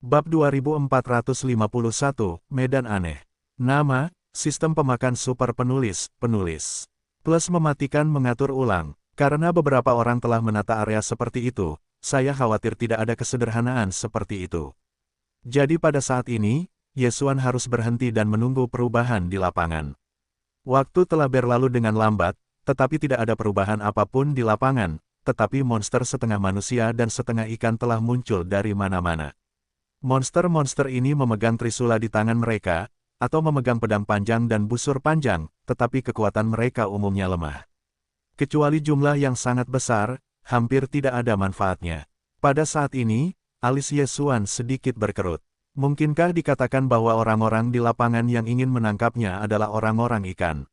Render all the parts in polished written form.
Bab 2451, Medan Aneh. Nama, Sistem Pemakan Super Penulis. Plus mematikan mengatur ulang. Karena beberapa orang telah menata area seperti itu, saya khawatir tidak ada kesederhanaan seperti itu. Jadi pada saat ini, Yesuan harus berhenti dan menunggu perubahan di lapangan. Waktu telah berlalu dengan lambat, tetapi tidak ada perubahan apapun di lapangan, tetapi monster setengah manusia dan setengah ikan telah muncul dari mana-mana. Monster-monster ini memegang trisula di tangan mereka, atau memegang pedang panjang dan busur panjang, tetapi kekuatan mereka umumnya lemah. Kecuali jumlah yang sangat besar, hampir tidak ada manfaatnya. Pada saat ini, alis Yesuan sedikit berkerut. Mungkinkah dikatakan bahwa orang-orang di lapangan yang ingin menangkapnya adalah orang-orang ikan?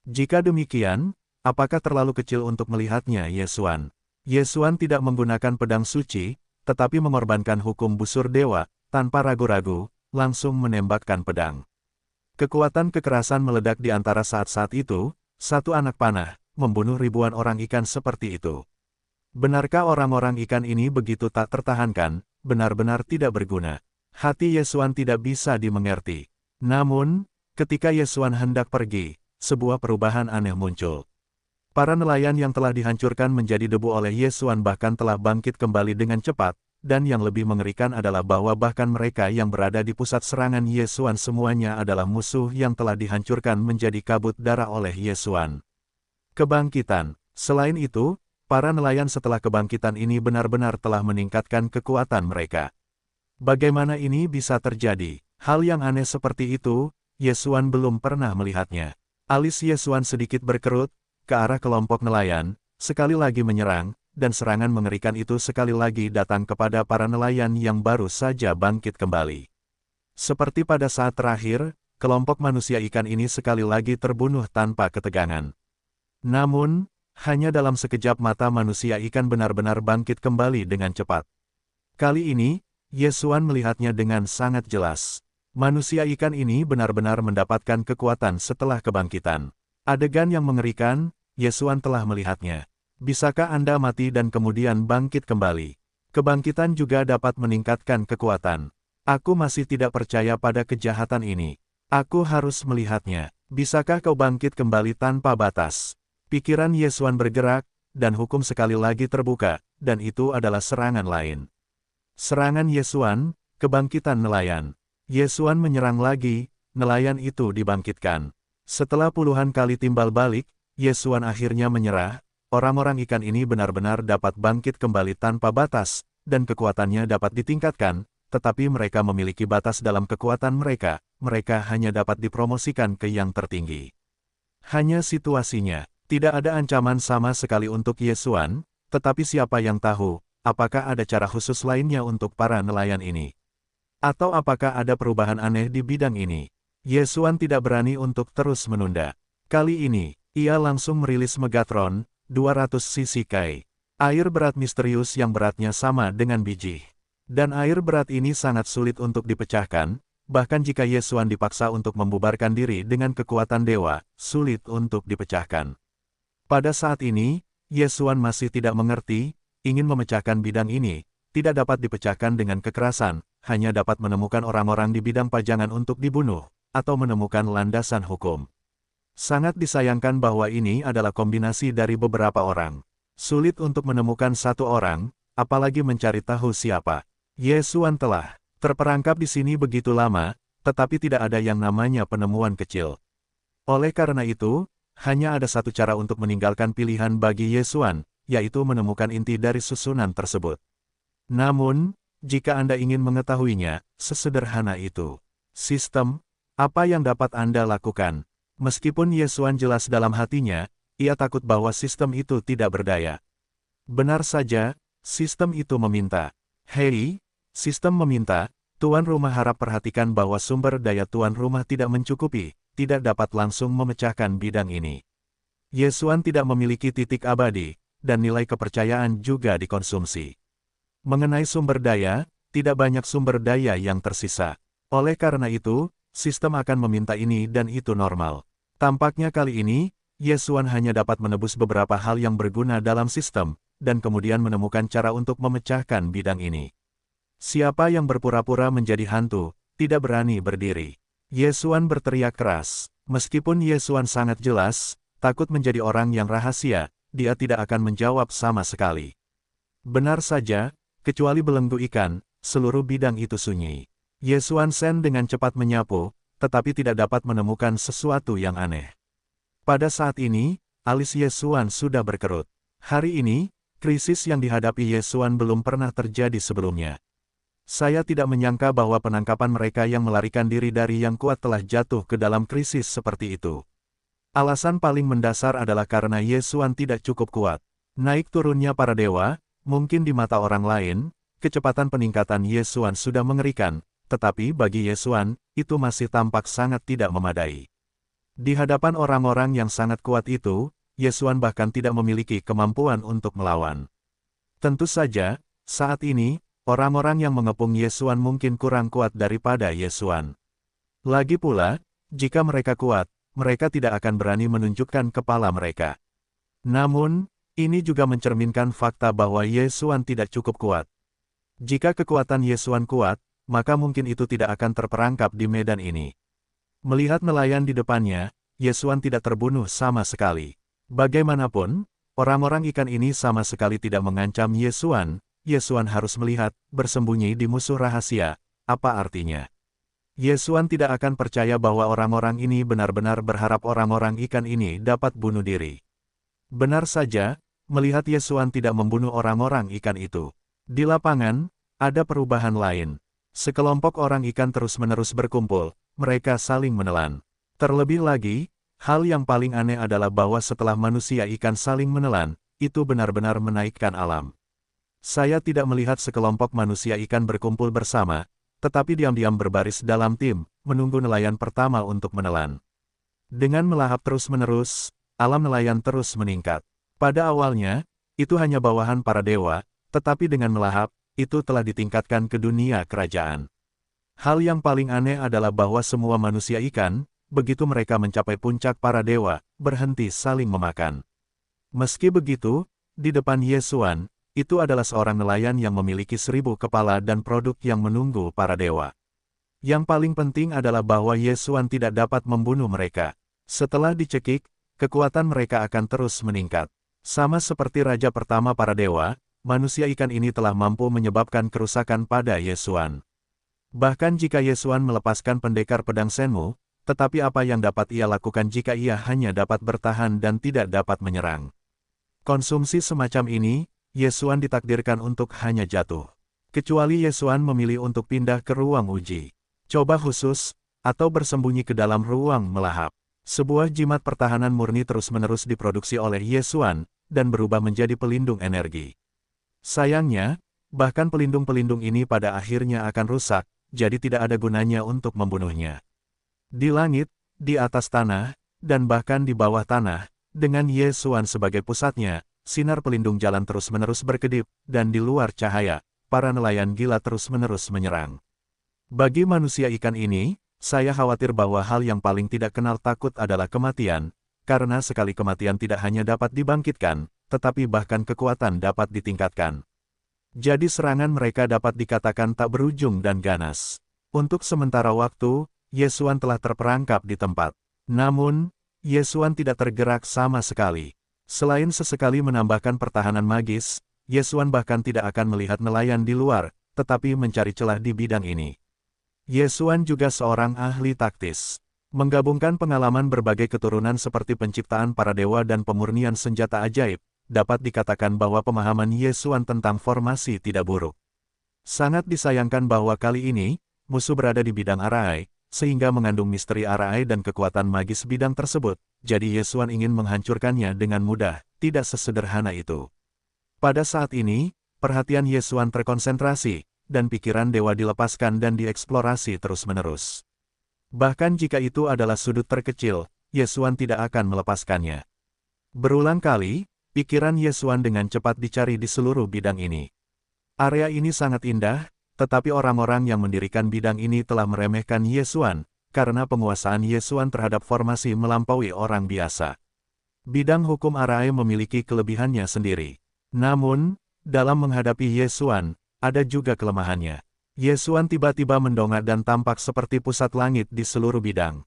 Jika demikian, apakah terlalu kecil untuk melihatnya Yesuan? Yesuan tidak menggunakan pedang suci, tetapi mengorbankan hukum busur dewa, tanpa ragu-ragu, langsung menembakkan pedang. Kekuatan kekerasan meledak di antara saat-saat itu, satu anak panah, membunuh ribuan orang ikan seperti itu. Benarkah orang-orang ikan ini begitu tak tertahankan, benar-benar tidak berguna? Hati Yesuan tidak bisa dimengerti. Namun, ketika Yesuan hendak pergi, sebuah perubahan aneh muncul. Para nelayan yang telah dihancurkan menjadi debu oleh Yesuan bahkan telah bangkit kembali dengan cepat, dan yang lebih mengerikan adalah bahwa bahkan mereka yang berada di pusat serangan Yesuan semuanya adalah musuh yang telah dihancurkan menjadi kabut darah oleh Yesuan. Kebangkitan. Selain itu, para nelayan setelah kebangkitan ini benar-benar telah meningkatkan kekuatan mereka. Bagaimana ini bisa terjadi? Hal yang aneh seperti itu, Yesuan belum pernah melihatnya. Alis Yesuan sedikit berkerut, ke arah kelompok nelayan, sekali lagi menyerang, dan serangan mengerikan itu sekali lagi datang kepada para nelayan yang baru saja bangkit kembali. Seperti pada saat terakhir, kelompok manusia ikan ini sekali lagi terbunuh tanpa ketegangan. Namun, hanya dalam sekejap mata manusia ikan benar-benar bangkit kembali dengan cepat. Kali ini, Yesuan melihatnya dengan sangat jelas. Manusia ikan ini benar-benar mendapatkan kekuatan setelah kebangkitan. Adegan yang mengerikan, Yesuan telah melihatnya. Bisakah Anda mati dan kemudian bangkit kembali? Kebangkitan juga dapat meningkatkan kekuatan. Aku masih tidak percaya pada kejahatan ini. Aku harus melihatnya. Bisakah kau bangkit kembali tanpa batas? Pikiran Yesuan bergerak, dan hukum sekali lagi terbuka, dan itu adalah serangan lain. Serangan Yesuan, kebangkitan nelayan. Yesuan menyerang lagi, nelayan itu dibangkitkan. Setelah puluhan kali timbal balik, Yesuan akhirnya menyerah. Orang-orang ikan ini benar-benar dapat bangkit kembali tanpa batas, dan kekuatannya dapat ditingkatkan, tetapi mereka memiliki batas dalam kekuatan mereka hanya dapat dipromosikan ke yang tertinggi. Hanya situasinya. Tidak ada ancaman sama sekali untuk Yesuan, tetapi siapa yang tahu, apakah ada cara khusus lainnya untuk para nelayan ini? Atau apakah ada perubahan aneh di bidang ini? Yesuan tidak berani untuk terus menunda. Kali ini, ia langsung merilis Megatron, 200 cc Kai. Air berat misterius yang beratnya sama dengan biji. Dan air berat ini sangat sulit untuk dipecahkan, bahkan jika Yesuan dipaksa untuk membubarkan diri dengan kekuatan dewa, sulit untuk dipecahkan. Pada saat ini, Yesuan masih tidak mengerti, ingin memecahkan bidang ini, tidak dapat dipecahkan dengan kekerasan, hanya dapat menemukan orang-orang di bidang pajangan untuk dibunuh, atau menemukan landasan hukum. Sangat disayangkan bahwa ini adalah kombinasi dari beberapa orang. Sulit untuk menemukan satu orang, apalagi mencari tahu siapa. Yesuan telah terperangkap di sini begitu lama, tetapi tidak ada yang namanya penemuan kecil. Oleh karena itu, hanya ada satu cara untuk meninggalkan pilihan bagi Yesuan, yaitu menemukan inti dari susunan tersebut. Namun, jika Anda ingin mengetahuinya, sesederhana itu. Sistem, apa yang dapat Anda lakukan? Meskipun Yesuan jelas dalam hatinya, ia takut bahwa sistem itu tidak berdaya. Benar saja, sistem itu meminta. Hei, sistem meminta, tuan rumah harap perhatikan bahwa sumber daya tuan rumah tidak mencukupi, tidak dapat langsung memecahkan bidang ini. Yesuan tidak memiliki titik abadi, dan nilai kepercayaan juga dikonsumsi. Mengenai sumber daya, tidak banyak sumber daya yang tersisa. Oleh karena itu, sistem akan meminta ini dan itu normal. Tampaknya kali ini, Yesuan hanya dapat menebus beberapa hal yang berguna dalam sistem, dan kemudian menemukan cara untuk memecahkan bidang ini. Siapa yang berpura-pura menjadi hantu, tidak berani berdiri. Ye Xuan berteriak keras. Meskipun Ye Xuan sangat jelas, takut menjadi orang yang rahasia, dia tidak akan menjawab sama sekali. Benar saja, kecuali belenggu ikan, seluruh bidang itu sunyi. Ye Xuan Shen dengan cepat menyapu, tetapi tidak dapat menemukan sesuatu yang aneh. Pada saat ini, alis Ye Xuan sudah berkerut. Hari ini, krisis yang dihadapi Ye Xuan belum pernah terjadi sebelumnya. Saya tidak menyangka bahwa penangkapan mereka yang melarikan diri dari yang kuat telah jatuh ke dalam krisis seperti itu. Alasan paling mendasar adalah karena Ye Xuan tidak cukup kuat. Naik turunnya para dewa, mungkin di mata orang lain, kecepatan peningkatan Ye Xuan sudah mengerikan, tetapi bagi Ye Xuan, itu masih tampak sangat tidak memadai. Di hadapan orang-orang yang sangat kuat itu, Ye Xuan bahkan tidak memiliki kemampuan untuk melawan. Tentu saja, saat ini, orang-orang yang mengepung Ye Xuan mungkin kurang kuat daripada Ye Xuan. Lagi pula, jika mereka kuat, mereka tidak akan berani menunjukkan kepala mereka. Namun, ini juga mencerminkan fakta bahwa Ye Xuan tidak cukup kuat. Jika kekuatan Ye Xuan kuat, maka mungkin itu tidak akan terperangkap di medan ini. Melihat nelayan di depannya, Ye Xuan tidak terbunuh sama sekali. Bagaimanapun, orang-orang ikan ini sama sekali tidak mengancam Ye Xuan. Ye Xuan harus melihat, bersembunyi di musuh rahasia, apa artinya? Ye Xuan tidak akan percaya bahwa orang-orang ini benar-benar berharap orang-orang ikan ini dapat bunuh diri. Benar saja, melihat Ye Xuan tidak membunuh orang-orang ikan itu. Di lapangan, ada perubahan lain. Sekelompok orang ikan terus-menerus berkumpul, mereka saling menelan. Terlebih lagi, hal yang paling aneh adalah bahwa setelah manusia ikan saling menelan, itu benar-benar menaikkan alam. Saya tidak melihat sekelompok manusia ikan berkumpul bersama, tetapi diam-diam berbaris dalam tim, menunggu nelayan pertama untuk menelan. Dengan melahap terus-menerus, alam nelayan terus meningkat. Pada awalnya, itu hanya bawahan para dewa, tetapi dengan melahap, itu telah ditingkatkan ke dunia kerajaan. Hal yang paling aneh adalah bahwa semua manusia ikan, begitu mereka mencapai puncak para dewa, berhenti saling memakan. Meski begitu, di depan Ye Xuan, itu adalah seorang nelayan yang memiliki 1000 kepala dan produk yang menunggu para dewa. Yang paling penting adalah bahwa Ye Xuan tidak dapat membunuh mereka. Setelah dicekik, kekuatan mereka akan terus meningkat. Sama seperti raja pertama para dewa, manusia ikan ini telah mampu menyebabkan kerusakan pada Ye Xuan. Bahkan jika Ye Xuan melepaskan pendekar pedang Shenmu, tetapi apa yang dapat ia lakukan jika ia hanya dapat bertahan dan tidak dapat menyerang? Konsumsi semacam ini, Ye Xuan ditakdirkan untuk hanya jatuh. Kecuali Ye Xuan memilih untuk pindah ke ruang uji coba khusus, atau bersembunyi ke dalam ruang melahap. Sebuah jimat pertahanan murni terus-menerus diproduksi oleh Ye Xuan, dan berubah menjadi pelindung energi. Sayangnya, bahkan pelindung-pelindung ini pada akhirnya akan rusak, jadi tidak ada gunanya untuk membunuhnya. Di langit, di atas tanah, dan bahkan di bawah tanah, dengan Ye Xuan sebagai pusatnya, sinar pelindung jalan terus-menerus berkedip, dan di luar cahaya, para nelayan gila terus-menerus menyerang. Bagi manusia ikan ini, saya khawatir bahwa hal yang paling tidak kenal takut adalah kematian, karena sekali kematian tidak hanya dapat dibangkitkan, tetapi bahkan kekuatan dapat ditingkatkan. Jadi serangan mereka dapat dikatakan tak berujung dan ganas. Untuk sementara waktu, Ye Xuan telah terperangkap di tempat. Namun, Ye Xuan tidak tergerak sama sekali. Selain sesekali menambahkan pertahanan magis, Ye Xuan bahkan tidak akan melihat nelayan di luar, tetapi mencari celah di bidang ini. Ye Xuan juga seorang ahli taktis. Menggabungkan pengalaman berbagai keturunan seperti penciptaan para dewa dan pemurnian senjata ajaib, dapat dikatakan bahwa pemahaman Ye Xuan tentang formasi tidak buruk. Sangat disayangkan bahwa kali ini, musuh berada di bidang Arai, sehingga mengandung misteri Arai dan kekuatan magis bidang tersebut, jadi Ye Xuan ingin menghancurkannya dengan mudah, tidak sesederhana itu. Pada saat ini, perhatian Ye Xuan terkonsentrasi, dan pikiran dewa dilepaskan dan dieksplorasi terus-menerus. Bahkan jika itu adalah sudut terkecil, Ye Xuan tidak akan melepaskannya. Berulang kali, pikiran Ye Xuan dengan cepat dicari di seluruh bidang ini. Area ini sangat indah, tetapi orang-orang yang mendirikan bidang ini telah meremehkan Ye Xuan, karena penguasaan Ye Xuan terhadap formasi melampaui orang biasa. Bidang hukum Arai memiliki kelebihannya sendiri. Namun, dalam menghadapi Ye Xuan, ada juga kelemahannya. Yesuan tiba-tiba mendongak dan tampak seperti pusat langit di seluruh bidang.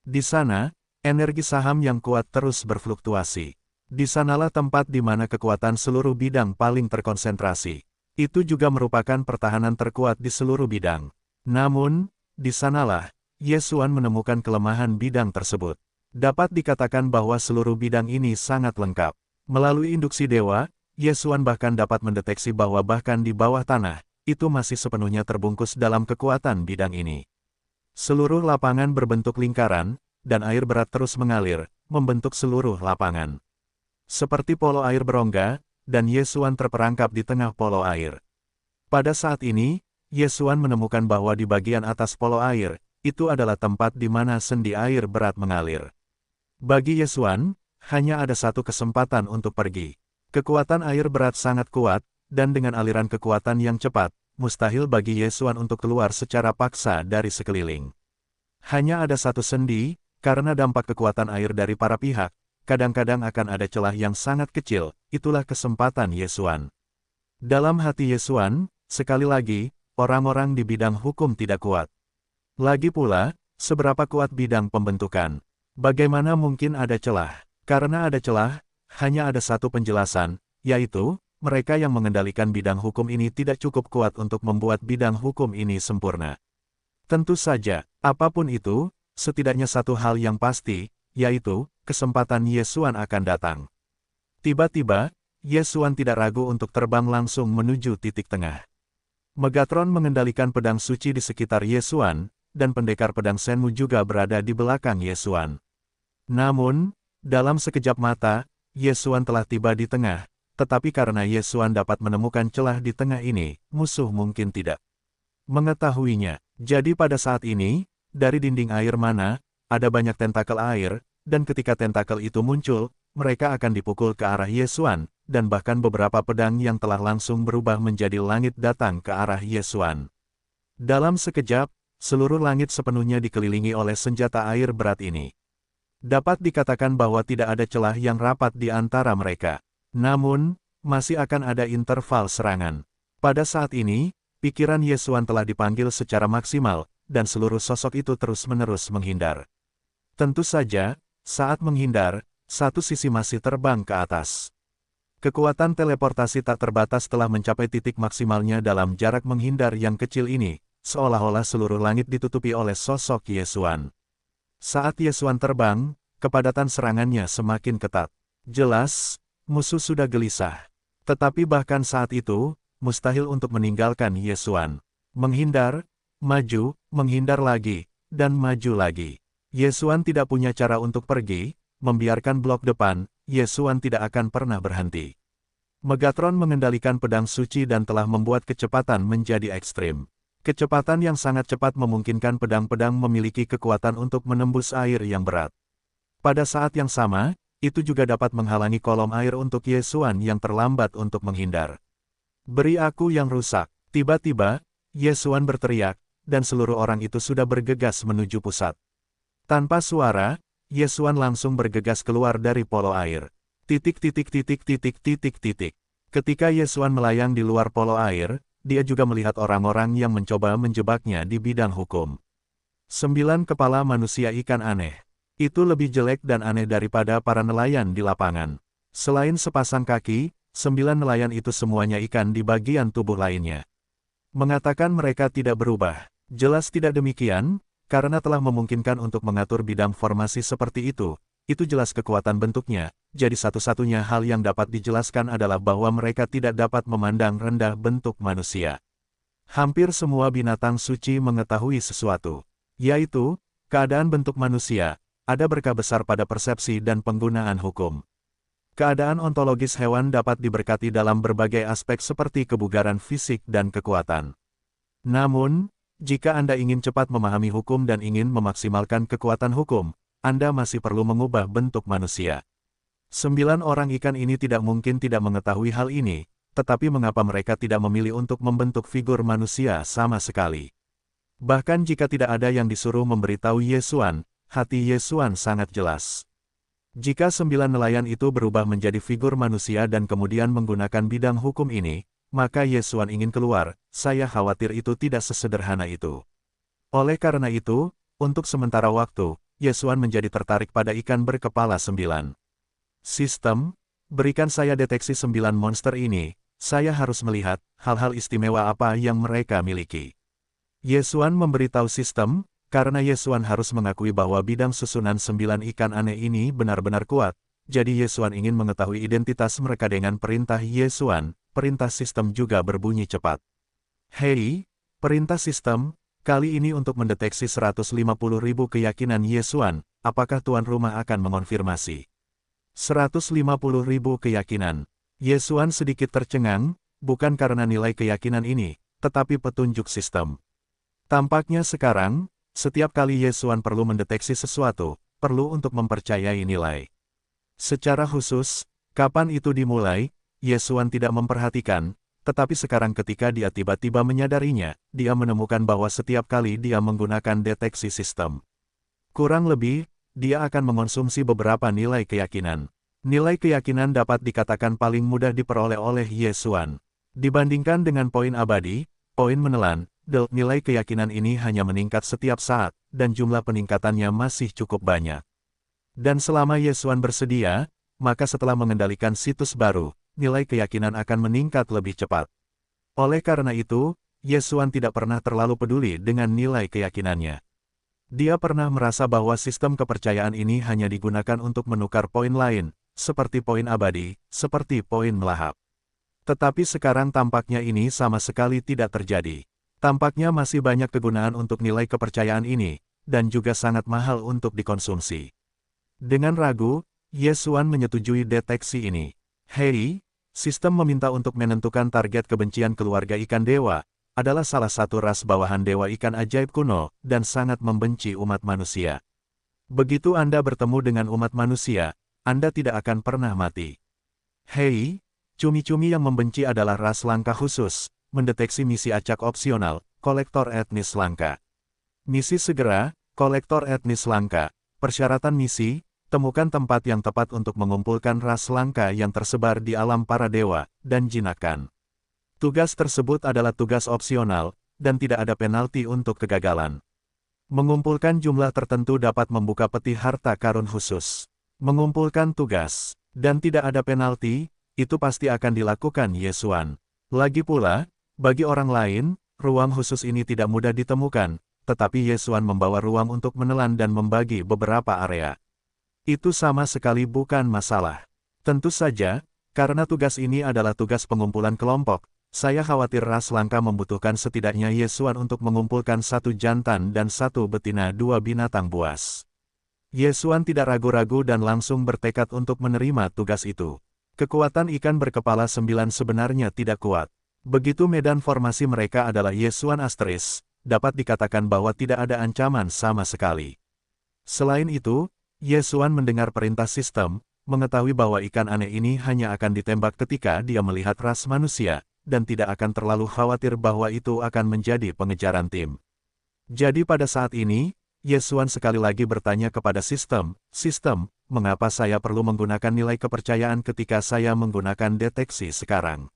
Di sana, energi saham yang kuat terus berfluktuasi. Di sanalah tempat di mana kekuatan seluruh bidang paling terkonsentrasi. Itu juga merupakan pertahanan terkuat di seluruh bidang. Namun, di sanalah, Yesuan menemukan kelemahan bidang tersebut. Dapat dikatakan bahwa seluruh bidang ini sangat lengkap. Melalui induksi dewa, Yesuan bahkan dapat mendeteksi bahwa bahkan di bawah tanah, itu masih sepenuhnya terbungkus dalam kekuatan bidang ini. Seluruh lapangan berbentuk lingkaran, dan air berat terus mengalir, membentuk seluruh lapangan. Seperti polo air berongga, dan Yesuan terperangkap di tengah polo air. Pada saat ini, Yesuan menemukan bahwa di bagian atas polo air, itu adalah tempat di mana sendi air berat mengalir. Bagi Yesuan, hanya ada satu kesempatan untuk pergi. Kekuatan air berat sangat kuat, dan dengan aliran kekuatan yang cepat, mustahil bagi Yesuan untuk keluar secara paksa dari sekeliling. Hanya ada satu sendi, karena dampak kekuatan air dari para pihak, kadang-kadang akan ada celah yang sangat kecil, itulah kesempatan Yesuan. Dalam hati Yesuan, sekali lagi, orang-orang di bidang hukum tidak kuat. Lagi pula, seberapa kuat bidang pembentukan? Bagaimana mungkin ada celah? Karena ada celah, hanya ada satu penjelasan, yaitu, mereka yang mengendalikan bidang hukum ini tidak cukup kuat untuk membuat bidang hukum ini sempurna. Tentu saja, apapun itu, setidaknya satu hal yang pasti, yaitu, kesempatan Yesuan akan datang. Tiba-tiba, Yesuan tidak ragu untuk terbang langsung menuju titik tengah. Megatron mengendalikan pedang suci di sekitar Yesuan, dan pendekar pedang Shenmue juga berada di belakang Yesuan. Namun, dalam sekejap mata, Yesuan telah tiba di tengah, tetapi karena Yesuan dapat menemukan celah di tengah ini, musuh mungkin tidak mengetahuinya. Jadi pada saat ini, dari dinding air mana, ada banyak tentakel air, dan ketika tentakel itu muncul, mereka akan dipukul ke arah Yesuan, dan bahkan beberapa pedang yang telah langsung berubah menjadi langit datang ke arah Yesuan. Dalam sekejap, seluruh langit sepenuhnya dikelilingi oleh senjata air berat ini. Dapat dikatakan bahwa tidak ada celah yang rapat di antara mereka. Namun, masih akan ada interval serangan. Pada saat ini, pikiran Yesuan telah dipanggil secara maksimal, dan seluruh sosok itu terus-menerus menghindar. Tentu saja, saat menghindar, satu sisi masih terbang ke atas. Kekuatan teleportasi tak terbatas telah mencapai titik maksimalnya dalam jarak menghindar yang kecil ini, seolah-olah seluruh langit ditutupi oleh sosok Yesuan. Saat Yesuan terbang, kepadatan serangannya semakin ketat. Jelas, musuh sudah gelisah. Tetapi bahkan saat itu, mustahil untuk meninggalkan Yesuan. Menghindar, maju, menghindar lagi, dan maju lagi. Yesuan tidak punya cara untuk pergi, membiarkan blok depan, Yesuan tidak akan pernah berhenti. Megatron mengendalikan pedang suci dan telah membuat kecepatan menjadi ekstrim. Kecepatan yang sangat cepat memungkinkan pedang-pedang memiliki kekuatan untuk menembus air yang berat. Pada saat yang sama, itu juga dapat menghalangi kolom air untuk Yesuan yang terlambat untuk menghindar. Beri aku yang rusak. Tiba-tiba, Yesuan berteriak, dan seluruh orang itu sudah bergegas menuju pusat. Tanpa suara, Yesuan langsung bergegas keluar dari polo air. Titik. Ketika Yesuan melayang di luar polo air, dia juga melihat orang-orang yang mencoba menjebaknya di bidang hukum. 9 kepala manusia ikan aneh. Itu lebih jelek dan aneh daripada para nelayan di lapangan. Selain sepasang kaki, 9 nelayan itu semuanya ikan di bagian tubuh lainnya. Mengatakan mereka tidak berubah. Jelas tidak demikian, karena telah memungkinkan untuk mengatur bidang formasi seperti itu jelas kekuatan bentuknya, jadi satu-satunya hal yang dapat dijelaskan adalah bahwa mereka tidak dapat memandang rendah bentuk manusia. Hampir semua binatang suci mengetahui sesuatu, yaitu, keadaan bentuk manusia, ada berkah besar pada persepsi dan penggunaan hukum. Keadaan ontologis hewan dapat diberkati dalam berbagai aspek seperti kebugaran fisik dan kekuatan. Namun, jika Anda ingin cepat memahami hukum dan ingin memaksimalkan kekuatan hukum, Anda masih perlu mengubah bentuk manusia. 9 orang ikan ini tidak mungkin tidak mengetahui hal ini, tetapi mengapa mereka tidak memilih untuk membentuk figur manusia sama sekali? Bahkan jika tidak ada yang disuruh memberitahu Yesuan, hati Yesuan sangat jelas. Jika 9 nelayan itu berubah menjadi figur manusia dan kemudian menggunakan bidang hukum ini, maka Yesuan ingin keluar, saya khawatir itu tidak sesederhana itu. Oleh karena itu, untuk sementara waktu, Yesuan menjadi tertarik pada ikan berkepala 9. Sistem, berikan saya deteksi 9 monster ini, saya harus melihat hal-hal istimewa apa yang mereka miliki. Yesuan memberitahu sistem, karena Yesuan harus mengakui bahwa bidang susunan 9 ikan aneh ini benar-benar kuat, jadi Yesuan ingin mengetahui identitas mereka dengan perintah Yesuan, perintah sistem juga berbunyi cepat. Hei, perintah sistem, kali ini untuk mendeteksi 150.000 keyakinan Yesuan, apakah tuan rumah akan mengonfirmasi? 150.000 keyakinan. Yesuan sedikit tercengang, bukan karena nilai keyakinan ini, tetapi petunjuk sistem. Tampaknya sekarang, setiap kali Yesuan perlu mendeteksi sesuatu, perlu untuk mempercayai nilai. Secara khusus, kapan itu dimulai, Yesuan tidak memperhatikan, tetapi sekarang ketika dia tiba-tiba menyadarinya, dia menemukan bahwa setiap kali dia menggunakan deteksi sistem. Kurang lebih, dia akan mengonsumsi beberapa nilai keyakinan. Nilai keyakinan dapat dikatakan paling mudah diperoleh oleh Yesuan. Dibandingkan dengan poin abadi, poin menelan, nilai keyakinan ini hanya meningkat setiap saat, dan jumlah peningkatannya masih cukup banyak. Dan selama Yesuan bersedia, maka setelah mengendalikan situs baru, nilai keyakinan akan meningkat lebih cepat. Oleh karena itu, Yesuan tidak pernah terlalu peduli dengan nilai keyakinannya. Dia pernah merasa bahwa sistem kepercayaan ini hanya digunakan untuk menukar poin lain, seperti poin abadi, seperti poin melahap. Tetapi sekarang tampaknya ini sama sekali tidak terjadi. Tampaknya masih banyak kegunaan untuk nilai kepercayaan ini, dan juga sangat mahal untuk dikonsumsi. Dengan ragu, Yesuan menyetujui deteksi ini. Hei, sistem meminta untuk menentukan target kebencian keluarga ikan dewa, adalah salah satu ras bawahan dewa ikan ajaib kuno, dan sangat membenci umat manusia. Begitu Anda bertemu dengan umat manusia, Anda tidak akan pernah mati. Hei, cumi-cumi yang membenci adalah ras langka khusus, mendeteksi misi acak opsional, kolektor etnis langka. Misi segera, kolektor etnis langka. Persyaratan misi, temukan tempat yang tepat untuk mengumpulkan ras langka yang tersebar di alam para dewa, dan jinakkan. Tugas tersebut adalah tugas opsional, dan tidak ada penalti untuk kegagalan. Mengumpulkan jumlah tertentu dapat membuka peti harta karun khusus. Mengumpulkan tugas, dan tidak ada penalti, itu pasti akan dilakukan Yesuan. Lagi pula, bagi orang lain, ruang khusus ini tidak mudah ditemukan, tetapi Yesuan membawa ruang untuk menelan dan membagi beberapa area. Itu sama sekali bukan masalah. Tentu saja, karena tugas ini adalah tugas pengumpulan kelompok, saya khawatir ras langka membutuhkan setidaknya Yesuan untuk mengumpulkan 1 jantan dan 1 betina 2 binatang buas. Yesuan tidak ragu-ragu dan langsung bertekad untuk menerima tugas itu. Kekuatan ikan berkepala 9 sebenarnya tidak kuat. Begitu medan formasi mereka adalah Yesuan Asteris, dapat dikatakan bahwa tidak ada ancaman sama sekali. Selain itu, Yesuan mendengar perintah sistem, mengetahui bahwa ikan aneh ini hanya akan ditembak ketika dia melihat ras manusia, dan tidak akan terlalu khawatir bahwa itu akan menjadi pengejaran tim. Jadi pada saat ini, Yesuan sekali lagi bertanya kepada sistem, mengapa saya perlu menggunakan nilai kepercayaan ketika saya menggunakan deteksi sekarang?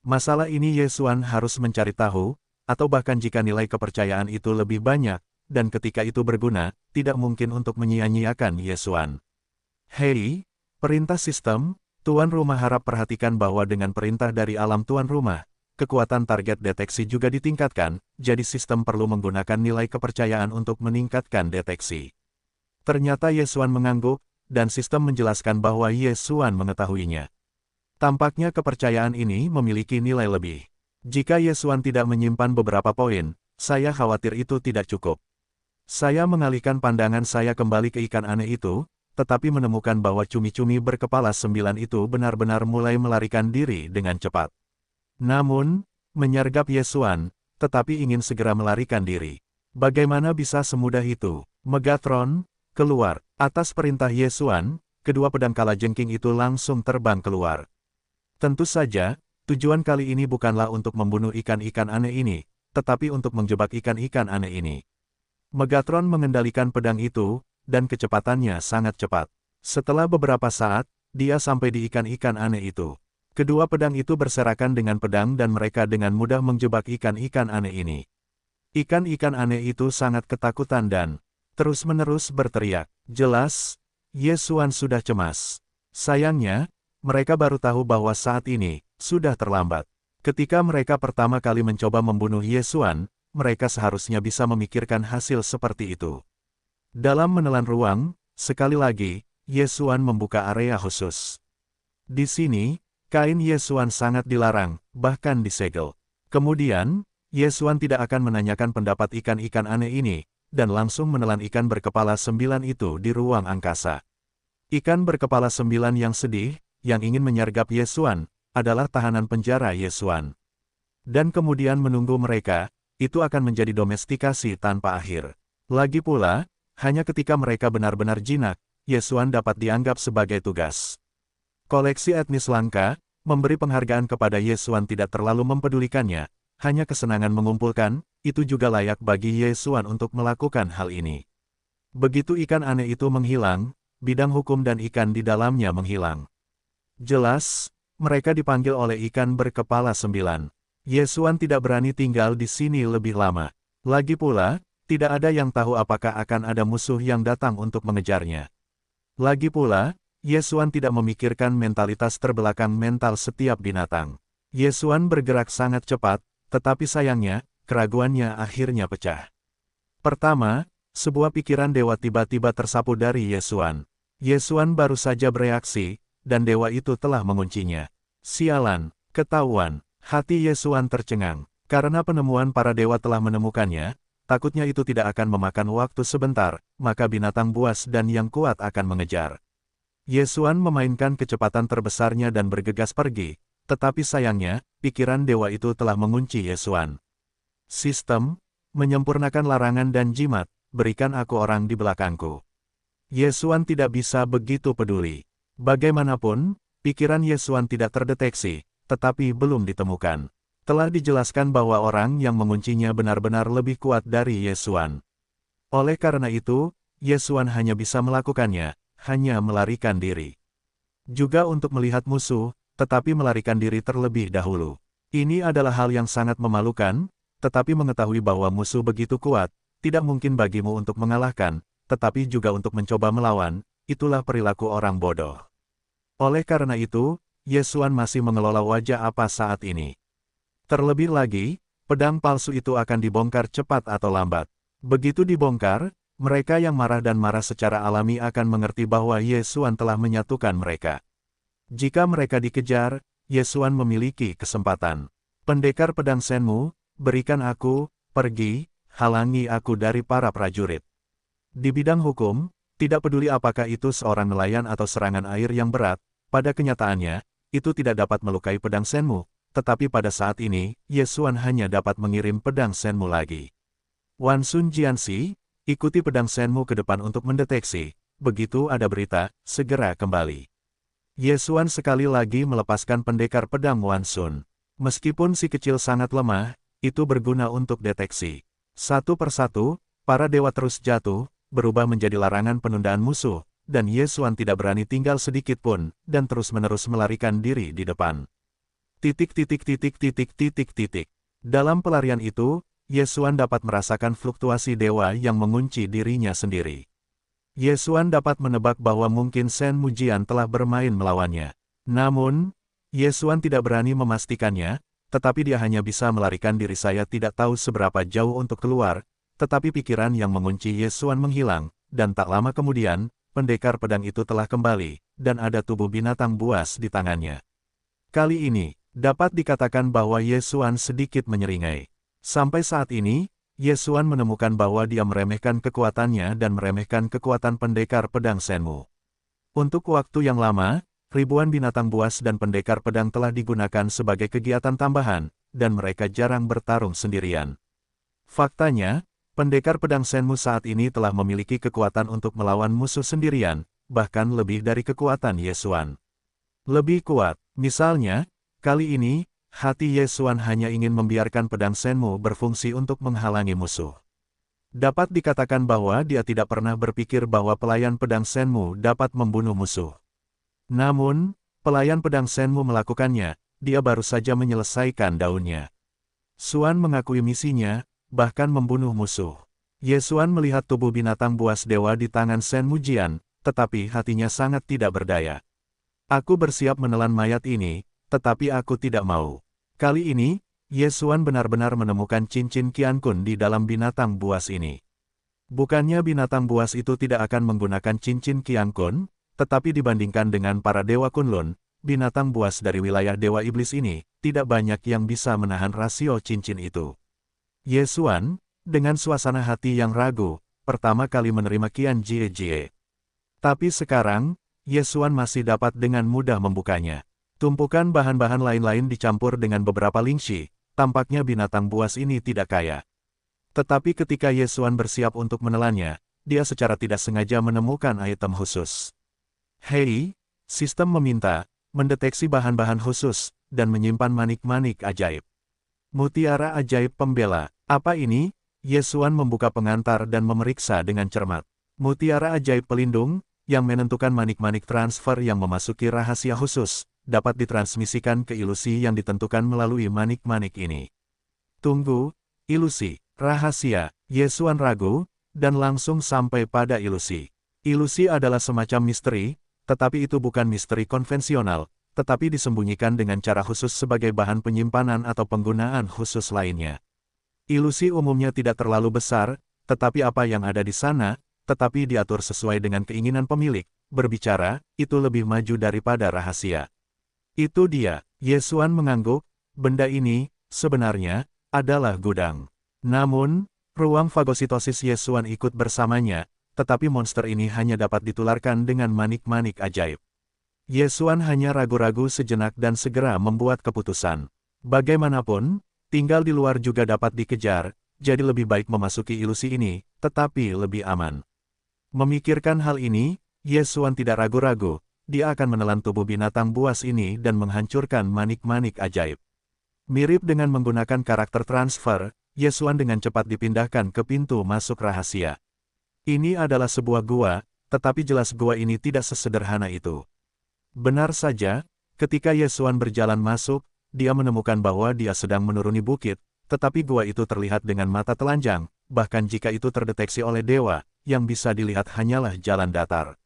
Masalah ini Yesuan harus mencari tahu, atau bahkan jika nilai kepercayaan itu lebih banyak, dan ketika itu berguna, tidak mungkin untuk menyia-nyiakan Yesuan. Hei, perintah sistem, tuan rumah harap perhatikan bahwa dengan perintah dari alam tuan rumah, kekuatan target deteksi juga ditingkatkan, jadi sistem perlu menggunakan nilai kepercayaan untuk meningkatkan deteksi. Ternyata Yesuan mengangguk, dan sistem menjelaskan bahwa Yesuan mengetahuinya. Tampaknya kepercayaan ini memiliki nilai lebih. Jika Yesuan tidak menyimpan beberapa poin, saya khawatir itu tidak cukup. Saya mengalihkan pandangan saya kembali ke ikan aneh itu, tetapi menemukan bahwa cumi-cumi berkepala 9 itu benar-benar mulai melarikan diri dengan cepat. Namun, menyergap Yesuan, tetapi ingin segera melarikan diri. Bagaimana bisa semudah itu? Megatron, keluar. Atas perintah Yesuan, kedua pedang kalajengking itu langsung terbang keluar. Tentu saja, tujuan kali ini bukanlah untuk membunuh ikan-ikan aneh ini, tetapi untuk menjebak ikan-ikan aneh ini. Megatron mengendalikan pedang itu, dan kecepatannya sangat cepat. Setelah beberapa saat, dia sampai di ikan-ikan aneh itu. Kedua pedang itu berserakan dengan pedang dan mereka dengan mudah menjebak ikan-ikan aneh ini. Ikan-ikan aneh itu sangat ketakutan dan terus-menerus berteriak. Jelas, Ye Xuan sudah cemas. Sayangnya, mereka baru tahu bahwa saat ini sudah terlambat. Ketika mereka pertama kali mencoba membunuh Ye Xuan, mereka seharusnya bisa memikirkan hasil seperti itu. Dalam menelan ruang, sekali lagi, Ye Xuan membuka area khusus. Di sini, kain Ye Xuan sangat dilarang, bahkan disegel. Kemudian, Ye Xuan tidak akan menanyakan pendapat ikan-ikan aneh ini, dan langsung menelan ikan berkepala 9 itu di ruang angkasa. Ikan berkepala 9 yang sedih, yang ingin menyergap Ye Xuan, adalah tahanan penjara Ye Xuan. Dan kemudian menunggu mereka, itu akan menjadi domestikasi tanpa akhir. Lagi pula, hanya ketika mereka benar-benar jinak, Ye Xuan dapat dianggap sebagai tugas. Koleksi etnis langka, memberi penghargaan kepada Ye Xuan tidak terlalu mempedulikannya, hanya kesenangan mengumpulkan, itu juga layak bagi Ye Xuan untuk melakukan hal ini. Begitu ikan aneh itu menghilang, bidang hukum dan ikan di dalamnya menghilang. Jelas, mereka dipanggil oleh ikan berkepala 9. Ye Xuan tidak berani tinggal di sini lebih lama. Lagi pula, tidak ada yang tahu apakah akan ada musuh yang datang untuk mengejarnya. Lagi pula, Ye Xuan tidak memikirkan mentalitas terbelakang mental setiap binatang. Ye Xuan bergerak sangat cepat, tetapi sayangnya, keraguannya akhirnya pecah. Pertama, sebuah pikiran dewa tiba-tiba tersapu dari Ye Xuan. Ye Xuan baru saja bereaksi, dan dewa itu telah menguncinya. Sialan, ketahuan, hati Ye Xuan tercengang. Karena penemuan para dewa telah menemukannya, takutnya itu tidak akan memakan waktu sebentar, maka binatang buas dan yang kuat akan mengejar. Ye Xuan memainkan kecepatan terbesarnya dan bergegas pergi, tetapi sayangnya, pikiran dewa itu telah mengunci Ye Xuan. Sistem, menyempurnakan larangan dan jimat, berikan aku orang di belakangku. Ye Xuan tidak bisa begitu peduli. Bagaimanapun, pikiran Ye Xuan tidak terdeteksi, tetapi belum ditemukan. Telah dijelaskan bahwa orang yang menguncinya benar-benar lebih kuat dari Ye Xuan. Oleh karena itu, Ye Xuan hanya bisa melakukannya, hanya melarikan diri. Juga untuk melihat musuh, tetapi melarikan diri terlebih dahulu. Ini adalah hal yang sangat memalukan, tetapi mengetahui bahwa musuh begitu kuat, tidak mungkin bagimu untuk mengalahkan, tetapi juga untuk mencoba melawan, itulah perilaku orang bodoh. Oleh karena itu, Ye Xuan masih mengelola wajah apa saat ini. Terlebih lagi, pedang palsu itu akan dibongkar cepat atau lambat. Begitu dibongkar, mereka yang marah dan marah secara alami akan mengerti bahwa Ye Xuan telah menyatukan mereka. Jika mereka dikejar, Ye Xuan memiliki kesempatan. Pendekar pedang Shenmu, berikan aku, pergi, halangi aku dari para prajurit. Di bidang hukum, tidak peduli apakah itu seorang nelayan atau serangan air yang berat, pada kenyataannya, itu tidak dapat melukai pedang Shenmu, tetapi pada saat ini, Ye Xuan hanya dapat mengirim pedang Shenmu lagi. Wan Sun Jianxi, ikuti pedang Shenmu ke depan untuk mendeteksi, begitu ada berita, segera kembali. Ye Xuan sekali lagi melepaskan pendekar pedang Wan Sun. Meskipun si kecil sangat lemah, itu berguna untuk deteksi. Satu persatu, para dewa terus jatuh, berubah menjadi larangan penundaan musuh, dan Ye Xuan tidak berani tinggal sedikit pun, dan terus-menerus melarikan diri di depan. Dalam pelarian itu, Ye Xuan dapat merasakan fluktuasi dewa yang mengunci dirinya sendiri. Ye Xuan dapat menebak bahwa mungkin Shen Mujian telah bermain melawannya. Namun, Ye Xuan tidak berani memastikannya, tetapi dia hanya bisa melarikan diri. Saya tidak tahu seberapa jauh untuk keluar, tetapi pikiran yang mengunci Ye Xuan menghilang, dan tak lama kemudian, pendekar pedang itu telah kembali, dan ada tubuh binatang buas di tangannya. Kali ini, dapat dikatakan bahwa Ye Xuan sedikit menyeringai. Sampai saat ini, Ye Xuan menemukan bahwa dia meremehkan kekuatannya dan meremehkan kekuatan pendekar pedang Shenmu. Untuk waktu yang lama, ribuan binatang buas dan pendekar pedang telah digunakan sebagai kegiatan tambahan, dan mereka jarang bertarung sendirian. Faktanya, pendekar pedang Shenmu saat ini telah memiliki kekuatan untuk melawan musuh sendirian, bahkan lebih dari kekuatan Ye Xuan. Lebih kuat, misalnya, kali ini, hati Ye Xuan hanya ingin membiarkan pedang Shenmu berfungsi untuk menghalangi musuh. Dapat dikatakan bahwa dia tidak pernah berpikir bahwa pelayan pedang Shenmu dapat membunuh musuh. Namun, Pelayan pedang Shenmu melakukannya, dia baru saja menyelesaikan daunnya. Xuan mengakui misinya, bahkan membunuh musuh. Ye Xuan melihat tubuh binatang buas dewa di tangan Shenmu Jian, tetapi hatinya sangat tidak berdaya. Aku bersiap menelan mayat ini, tetapi aku tidak mau. Kali ini, Ye Xuan benar-benar menemukan cincin Qiankun di dalam binatang buas ini. Bukannya binatang buas itu tidak akan menggunakan cincin Qiankun, tetapi dibandingkan dengan para dewa Kunlun, binatang buas dari wilayah dewa iblis ini, tidak banyak yang bisa menahan rasio cincin itu. Ye Xuan, dengan suasana hati yang ragu, pertama kali menerima Qian Jie Jie. Tapi sekarang, Ye Xuan masih dapat dengan mudah membukanya. Tumpukan bahan-bahan lain-lain dicampur dengan beberapa lingxi, tampaknya binatang buas ini tidak kaya. Tetapi ketika Ye Xuan bersiap untuk menelannya, dia secara tidak sengaja menemukan item khusus. Hei, sistem meminta, mendeteksi bahan-bahan khusus, dan menyimpan manik-manik ajaib. Mutiara ajaib pembela, apa ini? Ye Xuan membuka pengantar dan memeriksa dengan cermat. Mutiara ajaib pelindung, yang menentukan manik-manik transfer yang memasuki rahasia khusus, dapat ditransmisikan ke ilusi yang ditentukan melalui manik-manik ini. Tunggu, ilusi. Rahasia, Ye Xuan ragu, dan langsung sampai pada ilusi. Ilusi adalah semacam misteri, tetapi itu bukan misteri konvensional, tetapi disembunyikan dengan cara khusus sebagai bahan penyimpanan atau penggunaan khusus lainnya. Ilusi umumnya tidak terlalu besar, tetapi apa yang ada di sana, tetapi diatur sesuai dengan keinginan pemilik, berbicara, itu lebih maju daripada rahasia. Itu dia, Ye Xuan mengangguk, benda ini, sebenarnya, adalah gudang. Namun, ruang fagositosis Ye Xuan ikut bersamanya, tetapi monster ini hanya dapat ditularkan dengan manik-manik ajaib. Ye Xuan hanya ragu-ragu sejenak dan segera membuat keputusan. Bagaimanapun, tinggal di luar juga dapat dikejar, jadi lebih baik memasuki ilusi ini, tetapi lebih aman. Memikirkan hal ini, Ye Xuan tidak ragu-ragu, dia akan menelan tubuh binatang buas ini dan menghancurkan manik-manik ajaib. Mirip dengan menggunakan karakter transfer, Ye Xuan dengan cepat dipindahkan ke pintu masuk rahasia. Ini adalah sebuah gua, tetapi jelas gua ini tidak sesederhana itu. Benar saja, ketika Ye Xuan berjalan masuk, dia menemukan bahwa dia sedang menuruni bukit, tetapi gua itu terlihat dengan mata telanjang, bahkan jika itu terdeteksi oleh dewa, yang bisa dilihat hanyalah jalan datar.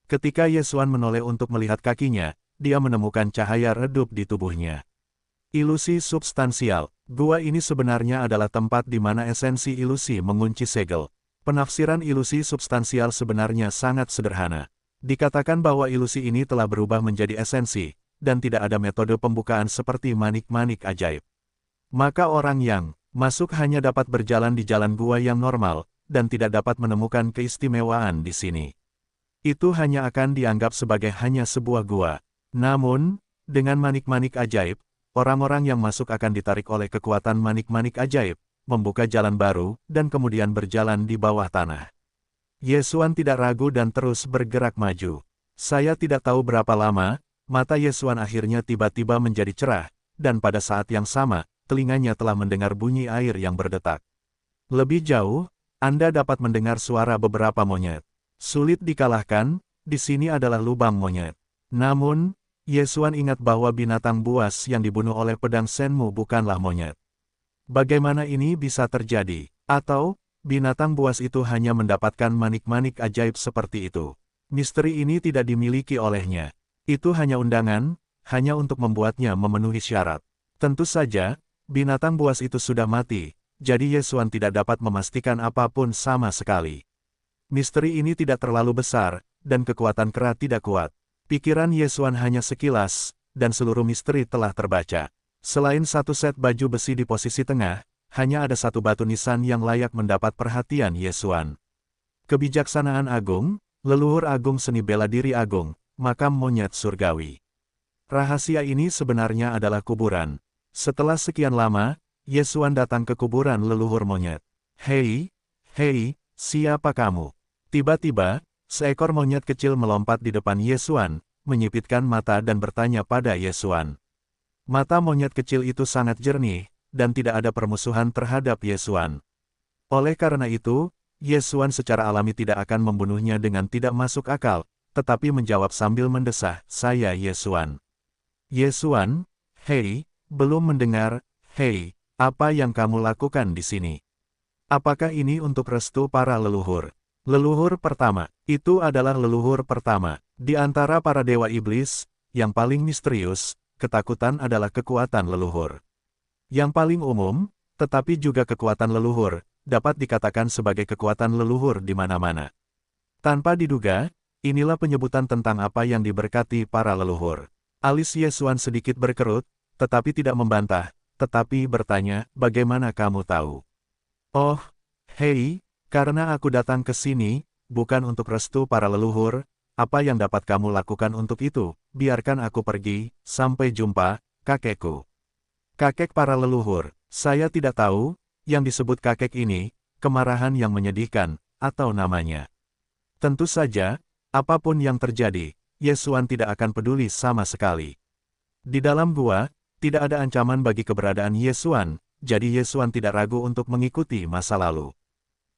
Ketika Ye Xuan menoleh untuk melihat kakinya, dia menemukan cahaya redup di tubuhnya. Ilusi substansial. Gua ini sebenarnya adalah tempat di mana esensi ilusi mengunci segel. Penafsiran ilusi substansial sebenarnya sangat sederhana. Dikatakan bahwa ilusi ini telah berubah menjadi esensi, dan tidak ada metode pembukaan seperti manik-manik ajaib. Maka orang yang masuk hanya dapat berjalan di jalan gua yang normal, dan tidak dapat menemukan keistimewaan di sini. Itu hanya akan dianggap sebagai hanya sebuah gua. Namun, dengan manik-manik ajaib, orang-orang yang masuk akan ditarik oleh kekuatan manik-manik ajaib, membuka jalan baru, dan kemudian berjalan di bawah tanah. Ye Xuan tidak ragu dan terus bergerak maju. Saya tidak tahu berapa lama, mata Ye Xuan akhirnya tiba-tiba menjadi cerah, dan pada saat yang sama, telinganya telah mendengar bunyi air yang berdetak. Lebih jauh, Anda dapat mendengar suara beberapa monyet. Sulit dikalahkan, di sini adalah lubang monyet. Namun, Ye Xuan ingat bahwa binatang buas yang dibunuh oleh pedang Shenmu bukanlah monyet. Bagaimana ini bisa terjadi? Atau, binatang buas itu hanya mendapatkan manik-manik ajaib seperti itu? Misteri ini tidak dimiliki olehnya. Itu hanya undangan, hanya untuk membuatnya memenuhi syarat. Tentu saja, binatang buas itu sudah mati, jadi Ye Xuan tidak dapat memastikan apapun sama sekali. Misteri ini tidak terlalu besar, dan kekuatan Kera tidak kuat. Pikiran Ye Xuan hanya sekilas, dan seluruh misteri telah terbaca. Selain satu set baju besi di posisi tengah, hanya ada satu batu nisan yang layak mendapat perhatian Ye Xuan. Kebijaksanaan agung, leluhur agung seni bela diri agung, makam monyet surgawi. Rahasia ini sebenarnya adalah kuburan. Setelah sekian lama, Ye Xuan datang ke kuburan leluhur monyet. Hei, siapa kamu? Tiba-tiba, seekor monyet kecil melompat di depan Ye Xuan, menyipitkan mata dan bertanya pada Ye Xuan. Mata monyet kecil itu sangat jernih, dan tidak ada permusuhan terhadap Ye Xuan. Oleh karena itu, Ye Xuan secara alami tidak akan membunuhnya dengan tidak masuk akal, tetapi menjawab sambil mendesah, "Saya Yesuan." "Yesuan? Hei, belum mendengar, hei, apa yang kamu lakukan di sini? Apakah ini untuk restu para leluhur?" Leluhur pertama, itu adalah leluhur pertama. Di antara para dewa iblis, yang paling misterius, ketakutan adalah kekuatan leluhur. Yang paling umum, tetapi juga kekuatan leluhur, dapat dikatakan sebagai kekuatan leluhur di mana-mana. Tanpa diduga, inilah penyebutan tentang apa yang diberkati para leluhur. Alis Yesuan sedikit berkerut, tetapi tidak membantah, tetapi bertanya, "Bagaimana kamu tahu?" "Oh, hei, karena aku datang ke sini, bukan untuk restu para leluhur. Apa yang dapat kamu lakukan untuk itu? Biarkan aku pergi, sampai jumpa, kakekku." Kakek para leluhur, saya tidak tahu, yang disebut kakek ini, kemarahan yang menyedihkan, atau namanya. Tentu saja, apapun yang terjadi, Yesuan tidak akan peduli sama sekali. Di dalam gua, tidak ada ancaman bagi keberadaan Yesuan, jadi Yesuan tidak ragu untuk mengikuti masa lalu.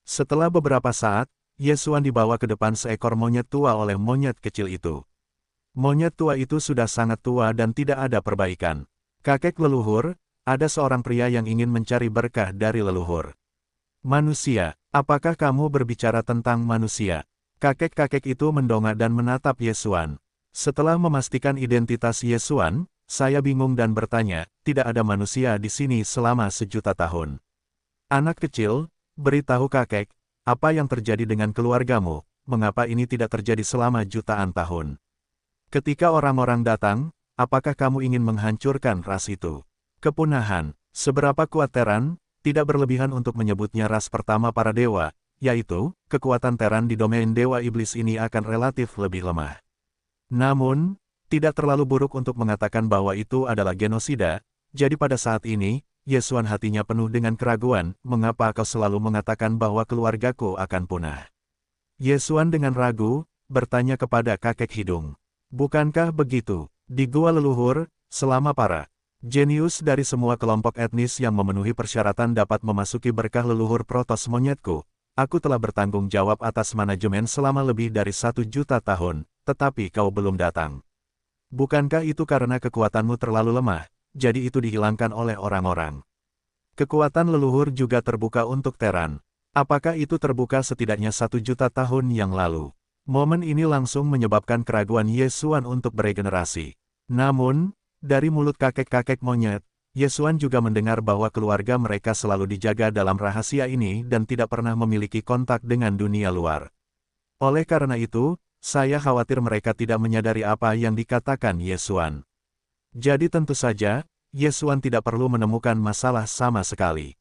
Setelah beberapa saat, Yesuan dibawa ke depan seekor monyet tua oleh monyet kecil itu. Monyet tua itu sudah sangat tua dan tidak ada perbaikan. "Kakek leluhur, ada seorang pria yang ingin mencari berkah dari leluhur." "Manusia, apakah kamu berbicara tentang manusia?" Kakek-kakek itu mendongak dan menatap Yesuan. Setelah memastikan identitas Yesuan, saya bingung dan bertanya, "Tidak ada manusia di sini selama 1.000.000 tahun. Anak kecil, beritahu kakek, apa yang terjadi dengan keluargamu, mengapa ini tidak terjadi selama jutaan tahun? Ketika orang-orang datang, apakah kamu ingin menghancurkan ras itu?" Kepunahan, seberapa kuat Teran, tidak berlebihan untuk menyebutnya ras pertama para dewa, yaitu, kekuatan Teran di domain dewa iblis ini akan relatif lebih lemah. Namun, tidak terlalu buruk untuk mengatakan bahwa itu adalah genosida, jadi pada saat ini, Yesuan hatinya penuh dengan keraguan, "Mengapa kau selalu mengatakan bahwa keluargaku akan punah?" Yesuan dengan ragu, bertanya kepada kakek hidung. "Bukankah begitu? Di gua leluhur, selama para jenius dari semua kelompok etnis yang memenuhi persyaratan dapat memasuki berkah leluhur protos monyetku, aku telah bertanggung jawab atas manajemen selama lebih dari 1.000.000 tahun, tetapi kau belum datang. Bukankah itu karena kekuatanmu terlalu lemah, jadi itu dihilangkan oleh orang-orang?" Kekuatan leluhur juga terbuka untuk Teran. Apakah itu terbuka setidaknya 1.000.000 tahun yang lalu? Momen ini langsung menyebabkan keraguan Yesuan untuk beregenerasi. Namun, dari mulut kakek-kakek monyet, Yesuan juga mendengar bahwa keluarga mereka selalu dijaga dalam rahasia ini dan tidak pernah memiliki kontak dengan dunia luar. Oleh karena itu, saya khawatir mereka tidak menyadari apa yang dikatakan Yesuan. Jadi tentu saja, Yesuan tidak perlu menemukan masalah sama sekali.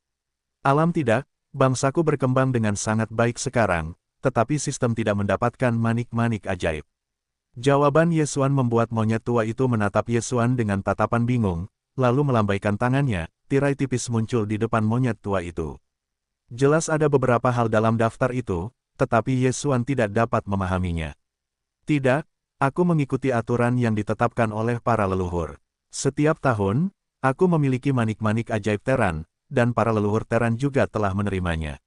Alam tidak, bangsaku berkembang dengan sangat baik sekarang, tetapi sistem tidak mendapatkan manik-manik ajaib. Jawaban Yesuan membuat monyet tua itu menatap Yesuan dengan tatapan bingung, lalu melambaikan tangannya, tirai tipis muncul di depan monyet tua itu. Jelas ada beberapa hal dalam daftar itu, tetapi Yesuan tidak dapat memahaminya. "Tidak, aku mengikuti aturan yang ditetapkan oleh para leluhur. Setiap tahun, aku memiliki manik-manik ajaib Teran, dan para leluhur Teran juga telah menerimanya."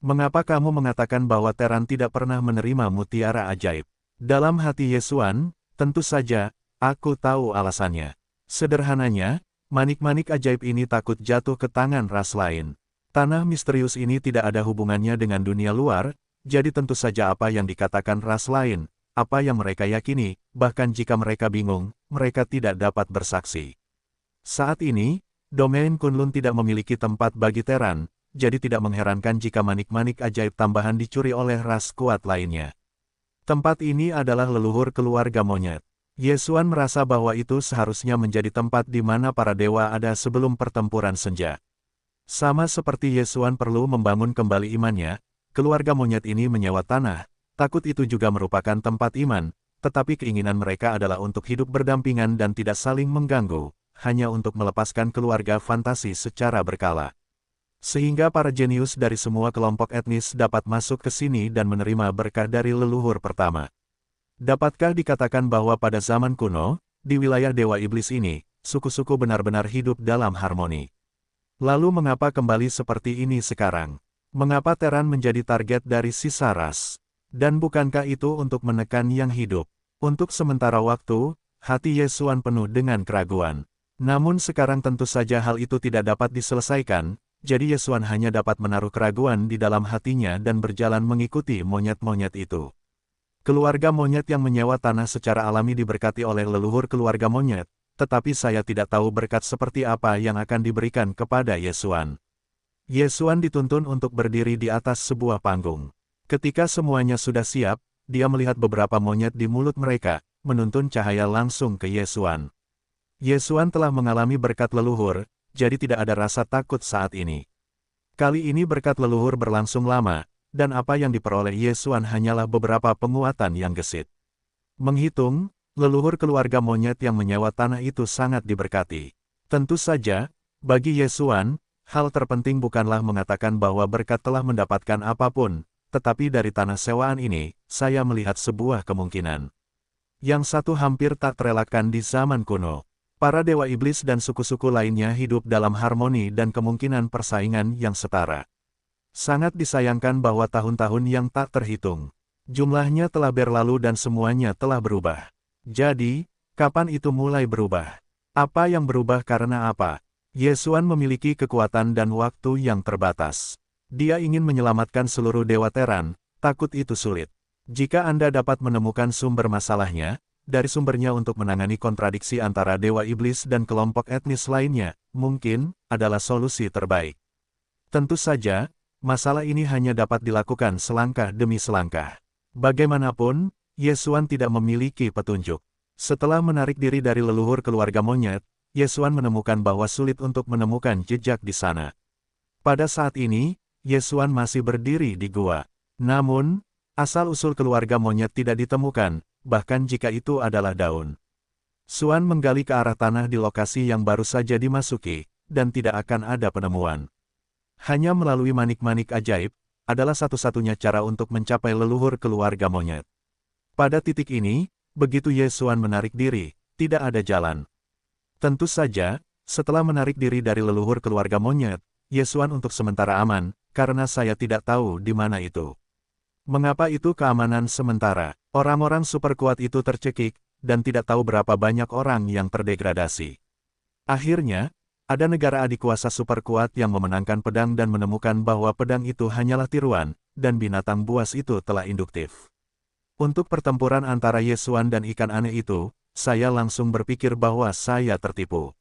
"Mengapa kamu mengatakan bahwa Teran tidak pernah menerima mutiara ajaib?" Dalam hati Yesuan, tentu saja, aku tahu alasannya. Sederhananya, manik-manik ajaib ini takut jatuh ke tangan ras lain. Tanah misterius ini tidak ada hubungannya dengan dunia luar, jadi tentu saja apa yang dikatakan ras lain, apa yang mereka yakini, bahkan jika mereka bingung, mereka tidak dapat bersaksi. Saat ini, domain Kunlun tidak memiliki tempat bagi Teran, jadi tidak mengherankan jika manik-manik ajaib tambahan dicuri oleh ras kuat lainnya. Tempat ini adalah leluhur keluarga monyet. Yesuan merasa bahwa itu seharusnya menjadi tempat di mana para dewa ada sebelum pertempuran senja. Sama seperti Yesuan perlu membangun kembali imannya, keluarga monyet ini menyewa tanah, takut itu juga merupakan tempat iman, tetapi keinginan mereka adalah untuk hidup berdampingan dan tidak saling mengganggu, hanya untuk melepaskan keluarga fantasi secara berkala. Sehingga para jenius dari semua kelompok etnis dapat masuk ke sini dan menerima berkah dari leluhur pertama. Dapatkah dikatakan bahwa pada zaman kuno, di wilayah dewa iblis ini, suku-suku benar-benar hidup dalam harmoni? Lalu mengapa kembali seperti ini sekarang? Mengapa Teran menjadi target dari sisa ras? Dan bukankah itu untuk menekan yang hidup? Untuk sementara waktu, hati Yesuan penuh dengan keraguan. Namun sekarang tentu saja hal itu tidak dapat diselesaikan, jadi Yesuan hanya dapat menaruh keraguan di dalam hatinya dan berjalan mengikuti monyet-monyet itu. Keluarga monyet yang menyewa tanah secara alami diberkati oleh leluhur keluarga monyet, tetapi saya tidak tahu berkat seperti apa yang akan diberikan kepada Yesuan. Yesuan dituntun untuk berdiri di atas sebuah panggung. Ketika semuanya sudah siap, dia melihat beberapa monyet di mulut mereka, menuntun cahaya langsung ke Yesuan. Yesuan telah mengalami berkat leluhur, jadi tidak ada rasa takut saat ini. Kali ini berkat leluhur berlangsung lama, dan apa yang diperoleh Yesuan hanyalah beberapa penguatan yang gesit. Menghitung, leluhur keluarga monyet yang menyewa tanah itu sangat diberkati. Tentu saja, bagi Yesuan, hal terpenting bukanlah mengatakan bahwa berkat telah mendapatkan apapun, tetapi dari tanah sewaan ini, saya melihat sebuah kemungkinan. Yang satu hampir tak terelakkan di zaman kuno. Para dewa iblis dan suku-suku lainnya hidup dalam harmoni dan kemungkinan persaingan yang setara. Sangat disayangkan bahwa tahun-tahun yang tak terhitung. Jumlahnya telah berlalu dan semuanya telah berubah. Jadi, kapan itu mulai berubah? Apa yang berubah karena apa? Yesuan memiliki kekuatan dan waktu yang terbatas. Dia ingin menyelamatkan seluruh dewa Teran, takut itu sulit. Jika Anda dapat menemukan sumber masalahnya, dari sumbernya untuk menangani kontradiksi antara dewa iblis dan kelompok etnis lainnya, mungkin adalah solusi terbaik. Tentu saja, masalah ini hanya dapat dilakukan selangkah demi selangkah. Bagaimanapun, Yesuan tidak memiliki petunjuk. Setelah menarik diri dari leluhur keluarga monyet, Yesuan menemukan bahwa sulit untuk menemukan jejak di sana. Pada saat ini, Yesuan masih berdiri di gua. Namun, asal-usul keluarga monyet tidak ditemukan, bahkan jika itu adalah daun. Suan menggali ke arah tanah di lokasi yang baru saja dimasuki, dan tidak akan ada penemuan. Hanya melalui manik-manik ajaib, adalah satu-satunya cara untuk mencapai leluhur keluarga monyet. Pada titik ini, begitu Yesuan menarik diri, tidak ada jalan. Tentu saja, setelah menarik diri dari leluhur keluarga monyet, Yesuan untuk sementara aman, karena saya tidak tahu di mana itu. Mengapa itu keamanan sementara? Orang-orang super kuat itu tercekik, dan tidak tahu berapa banyak orang yang terdegradasi. Akhirnya, ada negara adik kuasa super kuat yang memenangkan pedang dan menemukan bahwa pedang itu hanyalah tiruan, dan binatang buas itu telah induktif. Untuk pertempuran antara Yesuan dan ikan aneh itu, saya langsung berpikir bahwa saya tertipu.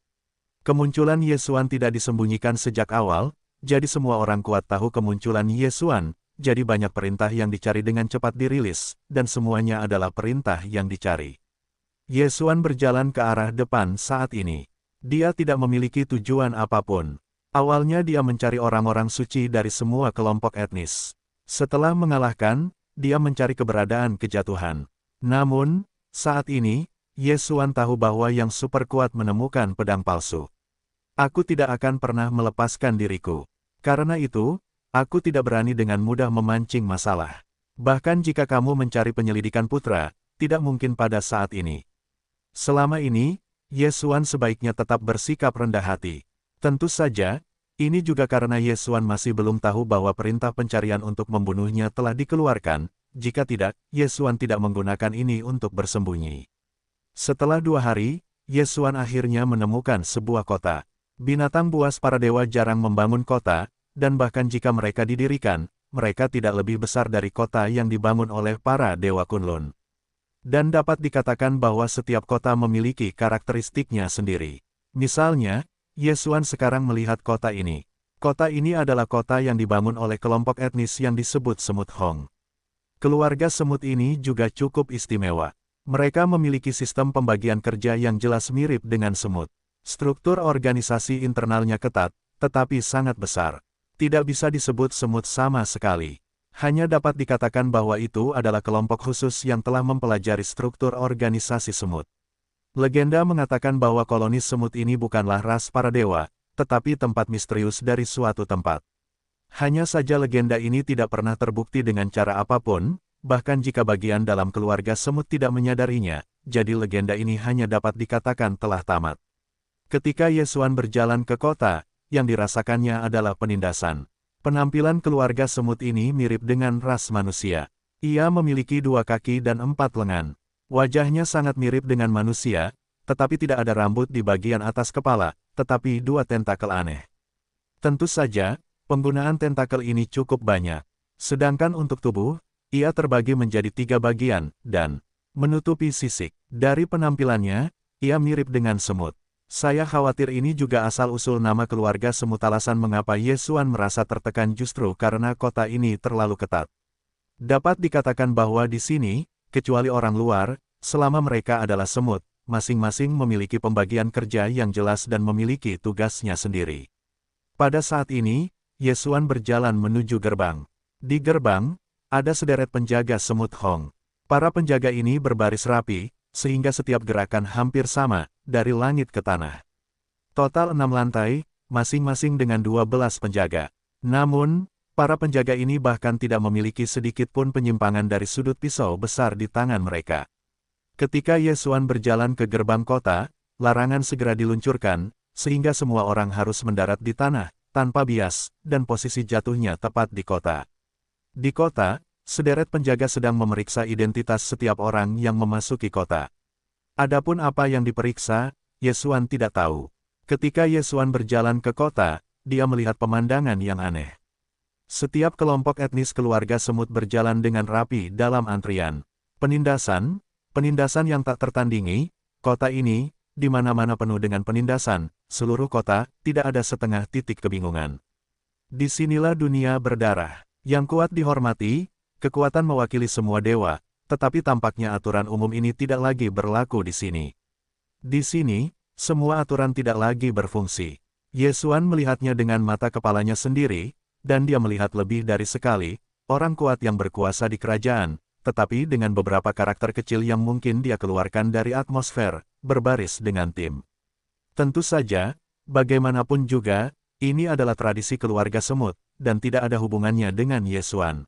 Kemunculan Yesuan tidak disembunyikan sejak awal, jadi semua orang kuat tahu kemunculan Yesuan, jadi banyak perintah yang dicari dengan cepat dirilis, dan semuanya adalah perintah yang dicari. Yesuan berjalan ke arah depan saat ini. Dia tidak memiliki tujuan apapun. Awalnya dia mencari orang-orang suci dari semua kelompok etnis. Setelah mengalahkan, dia mencari keberadaan kejatuhan. Namun, saat ini, Yesuan tahu bahwa yang super kuat menemukan pedang palsu. Aku tidak akan pernah melepaskan diriku. Karena itu, aku tidak berani dengan mudah memancing masalah. Bahkan jika kamu mencari penyelidikan putra, tidak mungkin pada saat ini. Selama ini, Yesuan sebaiknya tetap bersikap rendah hati. Tentu saja, ini juga karena Yesuan masih belum tahu bahwa perintah pencarian untuk membunuhnya telah dikeluarkan, jika tidak, Yesuan tidak menggunakan ini untuk bersembunyi. Setelah 2 hari, Yesuan akhirnya menemukan sebuah kota. Binatang buas para dewa jarang membangun kota, dan bahkan jika mereka didirikan, mereka tidak lebih besar dari kota yang dibangun oleh para dewa Kunlun. Dan dapat dikatakan bahwa setiap kota memiliki karakteristiknya sendiri. Misalnya, Yesuan sekarang melihat kota ini. Kota ini adalah kota yang dibangun oleh kelompok etnis yang disebut Semut Hong. Keluarga semut ini juga cukup istimewa. Mereka memiliki sistem pembagian kerja yang jelas mirip dengan semut. Struktur organisasi internalnya ketat, tetapi sangat besar. Tidak bisa disebut semut sama sekali. Hanya dapat dikatakan bahwa itu adalah kelompok khusus yang telah mempelajari struktur organisasi semut. Legenda mengatakan bahwa kolonis semut ini bukanlah ras para dewa, tetapi tempat misterius dari suatu tempat. Hanya saja legenda ini tidak pernah terbukti dengan cara apapun, bahkan jika bagian dalam keluarga semut tidak menyadarinya, jadi legenda ini hanya dapat dikatakan telah tamat. Ketika Yesuan berjalan ke kota, yang dirasakannya adalah penindasan. Penampilan keluarga semut ini mirip dengan ras manusia. Ia memiliki 2 kaki dan 4 lengan. Wajahnya sangat mirip dengan manusia, tetapi tidak ada rambut di bagian atas kepala, tetapi 2 tentakel aneh. Tentu saja, penggunaan tentakel ini cukup banyak. Sedangkan untuk tubuh, ia terbagi menjadi 3 bagian, dan menutupi sisik. Dari penampilannya, ia mirip dengan semut. Saya khawatir ini juga asal-usul nama keluarga semut. Alasan mengapa Yesuan merasa tertekan justru karena kota ini terlalu ketat. Dapat dikatakan bahwa di sini, kecuali orang luar, selama mereka adalah semut, masing-masing memiliki pembagian kerja yang jelas dan memiliki tugasnya sendiri. Pada saat ini, Yesuan berjalan menuju gerbang. Di gerbang, ada sederet penjaga semut Hong. Para penjaga ini berbaris rapi, sehingga setiap gerakan hampir sama, dari langit ke tanah. Total 6 lantai, masing-masing dengan 12 penjaga. Namun, para penjaga ini bahkan tidak memiliki sedikit pun penyimpangan dari sudut pisau besar di tangan mereka. Ketika Yesuan berjalan ke gerbang kota, larangan segera diluncurkan, sehingga semua orang harus mendarat di tanah, tanpa bias, dan posisi jatuhnya tepat di kota. Di kota, sederet penjaga sedang memeriksa identitas setiap orang yang memasuki kota. Adapun apa yang diperiksa, Yesuan tidak tahu. Ketika Yesuan berjalan ke kota, dia melihat pemandangan yang aneh. Setiap kelompok etnis keluarga semut berjalan dengan rapi dalam antrian. Penindasan yang tak tertandingi, kota ini, di mana-mana penuh dengan penindasan, seluruh kota, tidak ada setengah titik kebingungan. Disinilah dunia berdarah. Yang kuat dihormati, kekuatan mewakili semua dewa, tetapi tampaknya aturan umum ini tidak lagi berlaku di sini. Di sini, semua aturan tidak lagi berfungsi. Yesuan melihatnya dengan mata kepalanya sendiri, dan dia melihat lebih dari sekali, orang kuat yang berkuasa di kerajaan, tetapi dengan beberapa karakter kecil yang mungkin dia keluarkan dari atmosfer, berbaris dengan tim. Tentu saja, bagaimanapun juga, ini adalah tradisi keluarga semut, dan tidak ada hubungannya dengan Yesuan.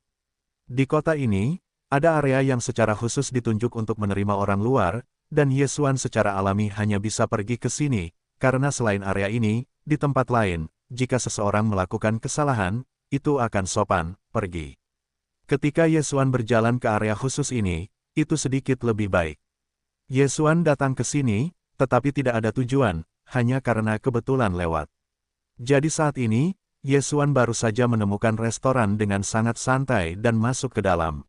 Di kota ini, ada area yang secara khusus ditunjuk untuk menerima orang luar, dan Yesuan secara alami hanya bisa pergi ke sini, karena selain area ini, di tempat lain, jika seseorang melakukan kesalahan, itu akan sopan, pergi. Ketika Yesuan berjalan ke area khusus ini, itu sedikit lebih baik. Yesuan datang ke sini, tetapi tidak ada tujuan, hanya karena kebetulan lewat. Jadi saat ini, Yesuan baru saja menemukan restoran dengan sangat santai dan masuk ke dalam.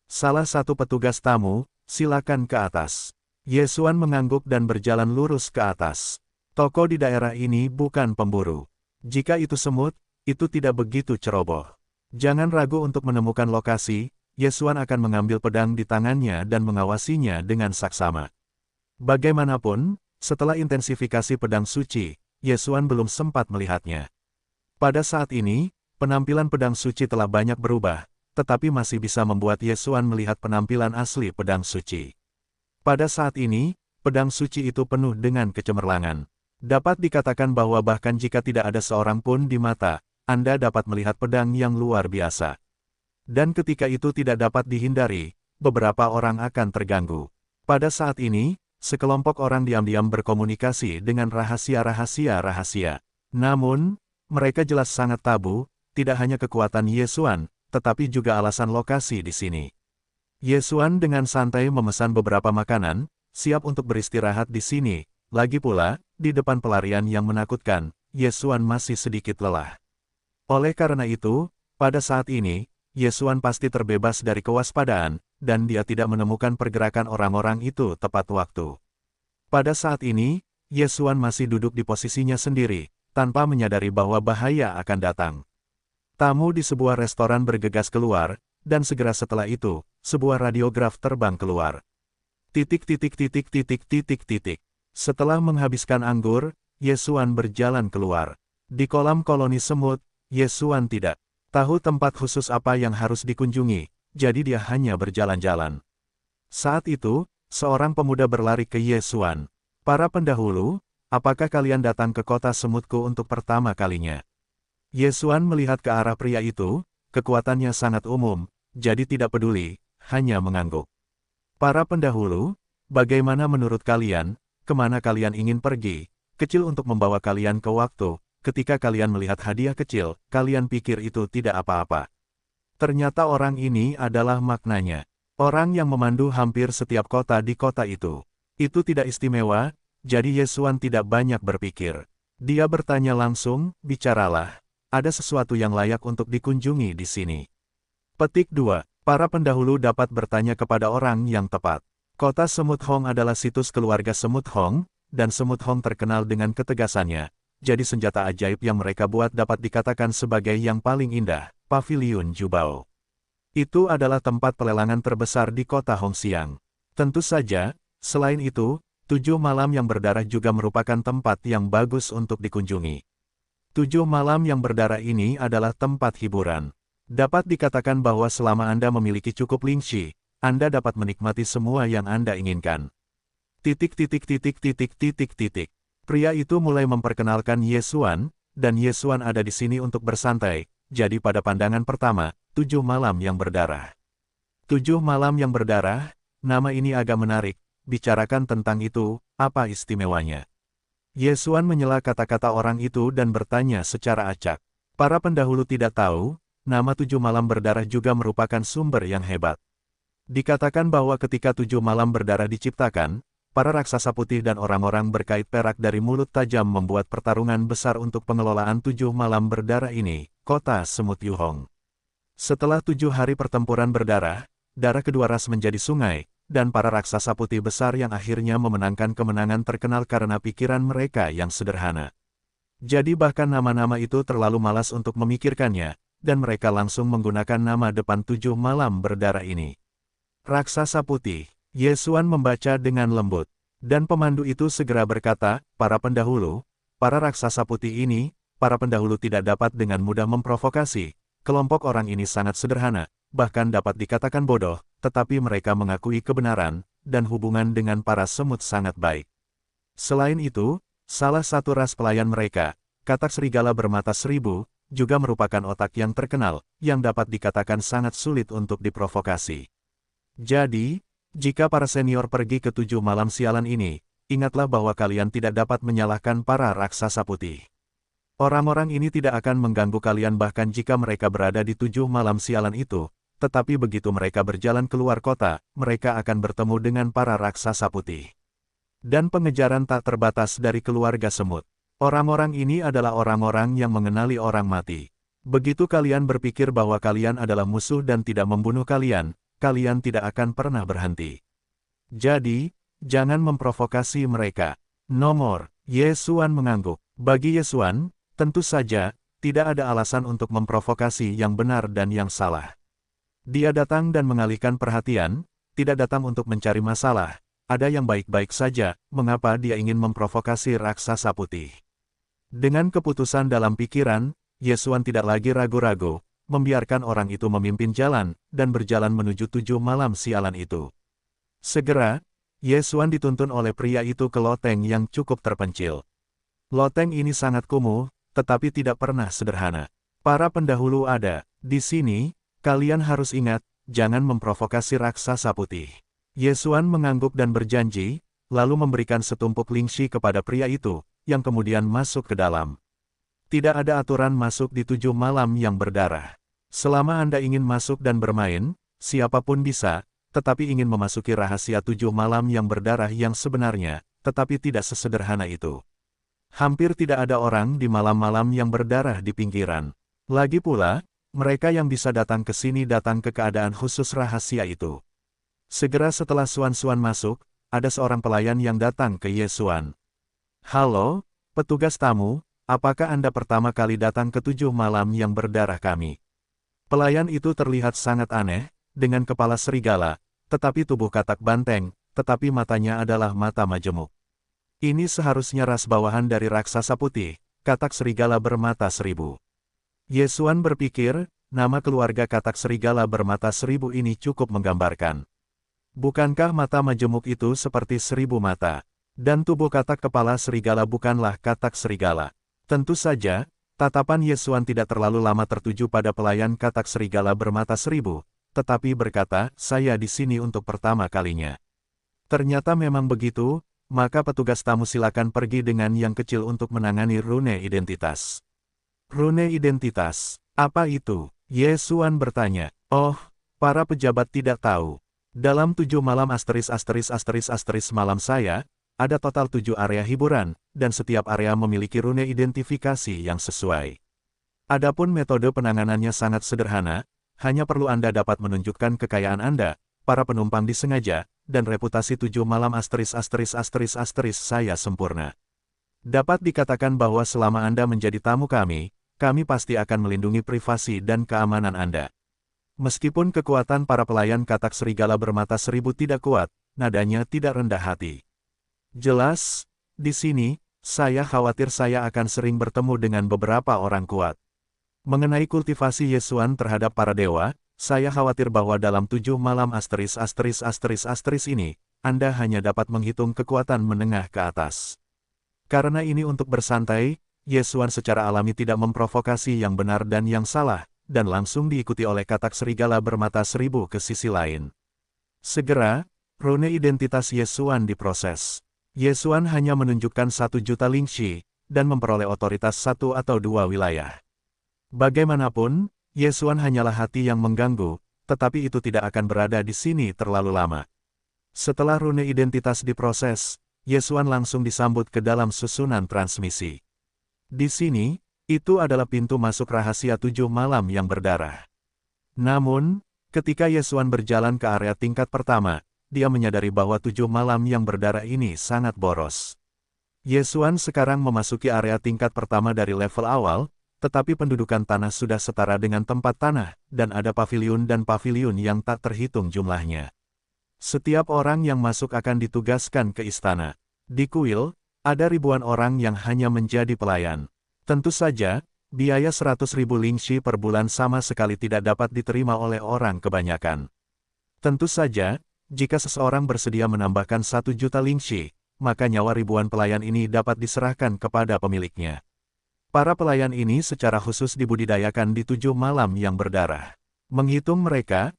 Salah satu petugas tamu, silakan ke atas. Yesuan mengangguk dan berjalan lurus ke atas. Toko di daerah ini bukan pemburu. Jika itu semut, itu tidak begitu ceroboh. Jangan ragu untuk menemukan lokasi, Yesuan akan mengambil pedang di tangannya dan mengawasinya dengan saksama. Bagaimanapun, setelah intensifikasi pedang suci, Yesuan belum sempat melihatnya. Pada saat ini, penampilan pedang suci telah banyak berubah, tetapi masih bisa membuat Yesuan melihat penampilan asli pedang suci. Pada saat ini, pedang suci itu penuh dengan kecemerlangan. Dapat dikatakan bahwa bahkan jika tidak ada seorang pun di mata, Anda dapat melihat pedang yang luar biasa. Dan ketika itu tidak dapat dihindari, beberapa orang akan terganggu. Pada saat ini, sekelompok orang diam-diam berkomunikasi dengan rahasia-rahasia. Namun, mereka jelas sangat tabu, tidak hanya kekuatan Yesuan, tetapi juga alasan lokasi di sini. Yesuan dengan santai memesan beberapa makanan, siap untuk beristirahat di sini. Lagi pula, di depan pelarian yang menakutkan, Yesuan masih sedikit lelah. Oleh karena itu, pada saat ini, Yesuan pasti terbebas dari kewaspadaan, dan dia tidak menemukan pergerakan orang-orang itu tepat waktu. Pada saat ini, Yesuan masih duduk di posisinya sendiri, tanpa menyadari bahwa bahaya akan datang. Tamu di sebuah restoran bergegas keluar, dan segera setelah itu, sebuah radiograf terbang keluar. Setelah menghabiskan anggur, Yesuan berjalan keluar. Di kolam koloni semut, Yesuan tidak tahu tempat khusus apa yang harus dikunjungi, jadi dia hanya berjalan-jalan. Saat itu, seorang pemuda berlari ke Yesuan. Para pendahulu, apakah kalian datang ke kota semutku untuk pertama kalinya? Yesuan melihat ke arah pria itu, kekuatannya sangat umum, jadi tidak peduli, hanya mengangguk. Para pendahulu, bagaimana menurut kalian? Kemana kalian ingin pergi? Kecil untuk membawa kalian ke waktu, ketika kalian melihat hadiah kecil, kalian pikir itu tidak apa-apa. Ternyata orang ini adalah maknanya. Orang yang memandu hampir setiap kota di kota itu. Itu tidak istimewa, jadi Yesuan tidak banyak berpikir. Dia bertanya langsung, bicaralah. Ada sesuatu yang layak untuk dikunjungi di sini. Petik 2. Para pendahulu dapat bertanya kepada orang yang tepat. Kota Semut Hong adalah situs keluarga Semut Hong, dan Semut Hong terkenal dengan ketegasannya. Jadi senjata ajaib yang mereka buat dapat dikatakan sebagai yang paling indah, Paviliun Jubao. Itu adalah tempat pelelangan terbesar di kota Hongxiang. Tentu saja, selain itu, 7 malam yang berdarah juga merupakan tempat yang bagus untuk dikunjungi. 7 malam yang berdarah ini adalah tempat hiburan. Dapat dikatakan bahwa selama Anda memiliki cukup lingxi, Anda dapat menikmati semua yang Anda inginkan. Pria itu mulai memperkenalkan Yesuan, dan Yesuan ada di sini untuk bersantai, jadi pada pandangan pertama, 7 malam yang berdarah. 7 malam yang berdarah, nama ini agak menarik, bicarakan tentang itu, apa istimewanya? Yesuan menyela kata-kata orang itu dan bertanya secara acak. Para pendahulu tidak tahu, nama 7 malam berdarah juga merupakan sumber yang hebat. Dikatakan bahwa ketika 7 malam berdarah diciptakan, para raksasa putih dan orang-orang berkait perak dari mulut tajam membuat pertarungan besar untuk pengelolaan 7 malam berdarah ini, kota Semut Yuhong. Setelah 7 hari pertempuran berdarah, darah kedua ras menjadi sungai, dan para raksasa putih besar yang akhirnya memenangkan kemenangan terkenal karena pikiran mereka yang sederhana. Jadi bahkan nama-nama itu terlalu malas untuk memikirkannya, dan mereka langsung menggunakan nama depan 7 malam berdarah ini. Raksasa putih, Yesuan membaca dengan lembut, dan pemandu itu segera berkata, para pendahulu, para raksasa putih ini, para pendahulu tidak dapat dengan mudah memprovokasi, kelompok orang ini sangat sederhana, bahkan dapat dikatakan bodoh, tetapi mereka mengakui kebenaran, dan hubungan dengan para semut sangat baik. Selain itu, salah satu ras pelayan mereka, katak serigala bermata 1000, juga merupakan otak yang terkenal, yang dapat dikatakan sangat sulit untuk diprovokasi. Jadi, jika para senior pergi ke 7 malam sialan ini, ingatlah bahwa kalian tidak dapat menyalahkan para raksasa putih. Orang-orang ini tidak akan mengganggu kalian bahkan jika mereka berada di 7 malam sialan itu, tetapi begitu mereka berjalan keluar kota, mereka akan bertemu dengan para raksasa putih. Dan pengejaran tak terbatas dari keluarga semut. Orang-orang ini adalah orang-orang yang mengenali orang mati. Begitu kalian berpikir bahwa kalian adalah musuh dan tidak membunuh kalian, kalian tidak akan pernah berhenti. Jadi, jangan memprovokasi mereka. Nomor, Yesuan mengangguk. Bagi Yesuan, tentu saja, tidak ada alasan untuk memprovokasi yang benar dan yang salah. Dia datang dan mengalihkan perhatian, tidak datang untuk mencari masalah. Ada yang baik-baik saja, mengapa dia ingin memprovokasi raksasa putih? Dengan keputusan dalam pikiran, Yesuan tidak lagi ragu-ragu, membiarkan orang itu memimpin jalan, dan berjalan menuju 7 malam sialan itu. Segera, Yesuan dituntun oleh pria itu ke loteng yang cukup terpencil. Loteng ini sangat kumuh, tetapi tidak pernah sederhana. Para pendahulu ada di sini. Kalian harus ingat, jangan memprovokasi raksasa putih. Yesuan mengangguk dan berjanji, lalu memberikan setumpuk lingxi kepada pria itu, yang kemudian masuk ke dalam. Tidak ada aturan masuk di 7 malam yang berdarah. Selama Anda ingin masuk dan bermain, siapapun bisa, tetapi ingin memasuki rahasia 7 malam yang berdarah yang sebenarnya, tetapi tidak sesederhana itu. Hampir tidak ada orang di malam-malam yang berdarah di pinggiran. Lagi pula, mereka yang bisa datang ke sini datang ke keadaan khusus rahasia itu. Segera setelah Suan-Suan masuk, ada seorang pelayan yang datang ke Yesuan. Halo, petugas tamu, apakah Anda pertama kali datang ke 7 malam yang berdarah kami? Pelayan itu terlihat sangat aneh, dengan kepala serigala, tetapi tubuh katak banteng, tetapi matanya adalah mata majemuk. Ini seharusnya ras bawahan dari raksasa putih, katak serigala bermata 1000. Yesuan berpikir, nama keluarga katak serigala bermata 1000 ini cukup menggambarkan. Bukankah mata majemuk itu seperti 1000 mata? Dan tubuh katak kepala serigala bukanlah katak serigala. Tentu saja, tatapan Yesuan tidak terlalu lama tertuju pada pelayan katak serigala bermata 1000, tetapi berkata, saya di sini untuk pertama kalinya. Ternyata memang begitu, maka petugas tamu silakan pergi dengan yang kecil untuk menangani rune identitas. Rune identitas, apa itu? Ye Xuan bertanya. Oh, para pejabat tidak tahu. Dalam 7 malam malam saya, ada total 7 area hiburan, dan setiap area memiliki rune identifikasi yang sesuai. Adapun metode penanganannya sangat sederhana, hanya perlu Anda dapat menunjukkan kekayaan Anda, para penumpang disengaja, dan reputasi 7 malam saya sempurna. Dapat dikatakan bahwa selama Anda menjadi tamu kami pasti akan melindungi privasi dan keamanan Anda. Meskipun kekuatan para pelayan katak serigala bermata seribu tidak kuat, nadanya tidak rendah hati. Jelas, di sini, saya khawatir saya akan sering bertemu dengan beberapa orang kuat. Mengenai kultivasi Ye Xuan terhadap para dewa, saya khawatir bahwa dalam 7 malam ini, Anda hanya dapat menghitung kekuatan menengah ke atas. Karena ini untuk bersantai, Ye Xuan secara alami tidak memprovokasi yang benar dan yang salah, dan langsung diikuti oleh katak serigala bermata seribu ke sisi lain. Segera, rune identitas Ye Xuan diproses. Ye Xuan hanya menunjukkan 1 juta lingxi, dan memperoleh otoritas 1 atau 2 wilayah. Bagaimanapun, Ye Xuan hanyalah hati yang mengganggu, tetapi itu tidak akan berada di sini terlalu lama. Setelah rune identitas diproses, Ye Xuan langsung disambut ke dalam susunan transmisi. Di sini, itu adalah pintu masuk rahasia 7 malam yang berdarah. Namun, ketika Ye Xuan berjalan ke area tingkat pertama, dia menyadari bahwa 7 malam yang berdarah ini sangat boros. Ye Xuan sekarang memasuki area tingkat pertama dari level awal, tetapi pendudukan tanah sudah setara dengan tempat tanah, dan ada paviliun yang tak terhitung jumlahnya. Setiap orang yang masuk akan ditugaskan ke istana. Di kuil, ada ribuan orang yang hanya menjadi pelayan. Tentu saja, biaya 100.000 lingxi per bulan sama sekali tidak dapat diterima oleh orang kebanyakan. Tentu saja, jika seseorang bersedia menambahkan 1 juta lingxi, maka nyawa ribuan pelayan ini dapat diserahkan kepada pemiliknya. Para pelayan ini secara khusus dibudidayakan di 7 malam yang berdarah. Menghitung mereka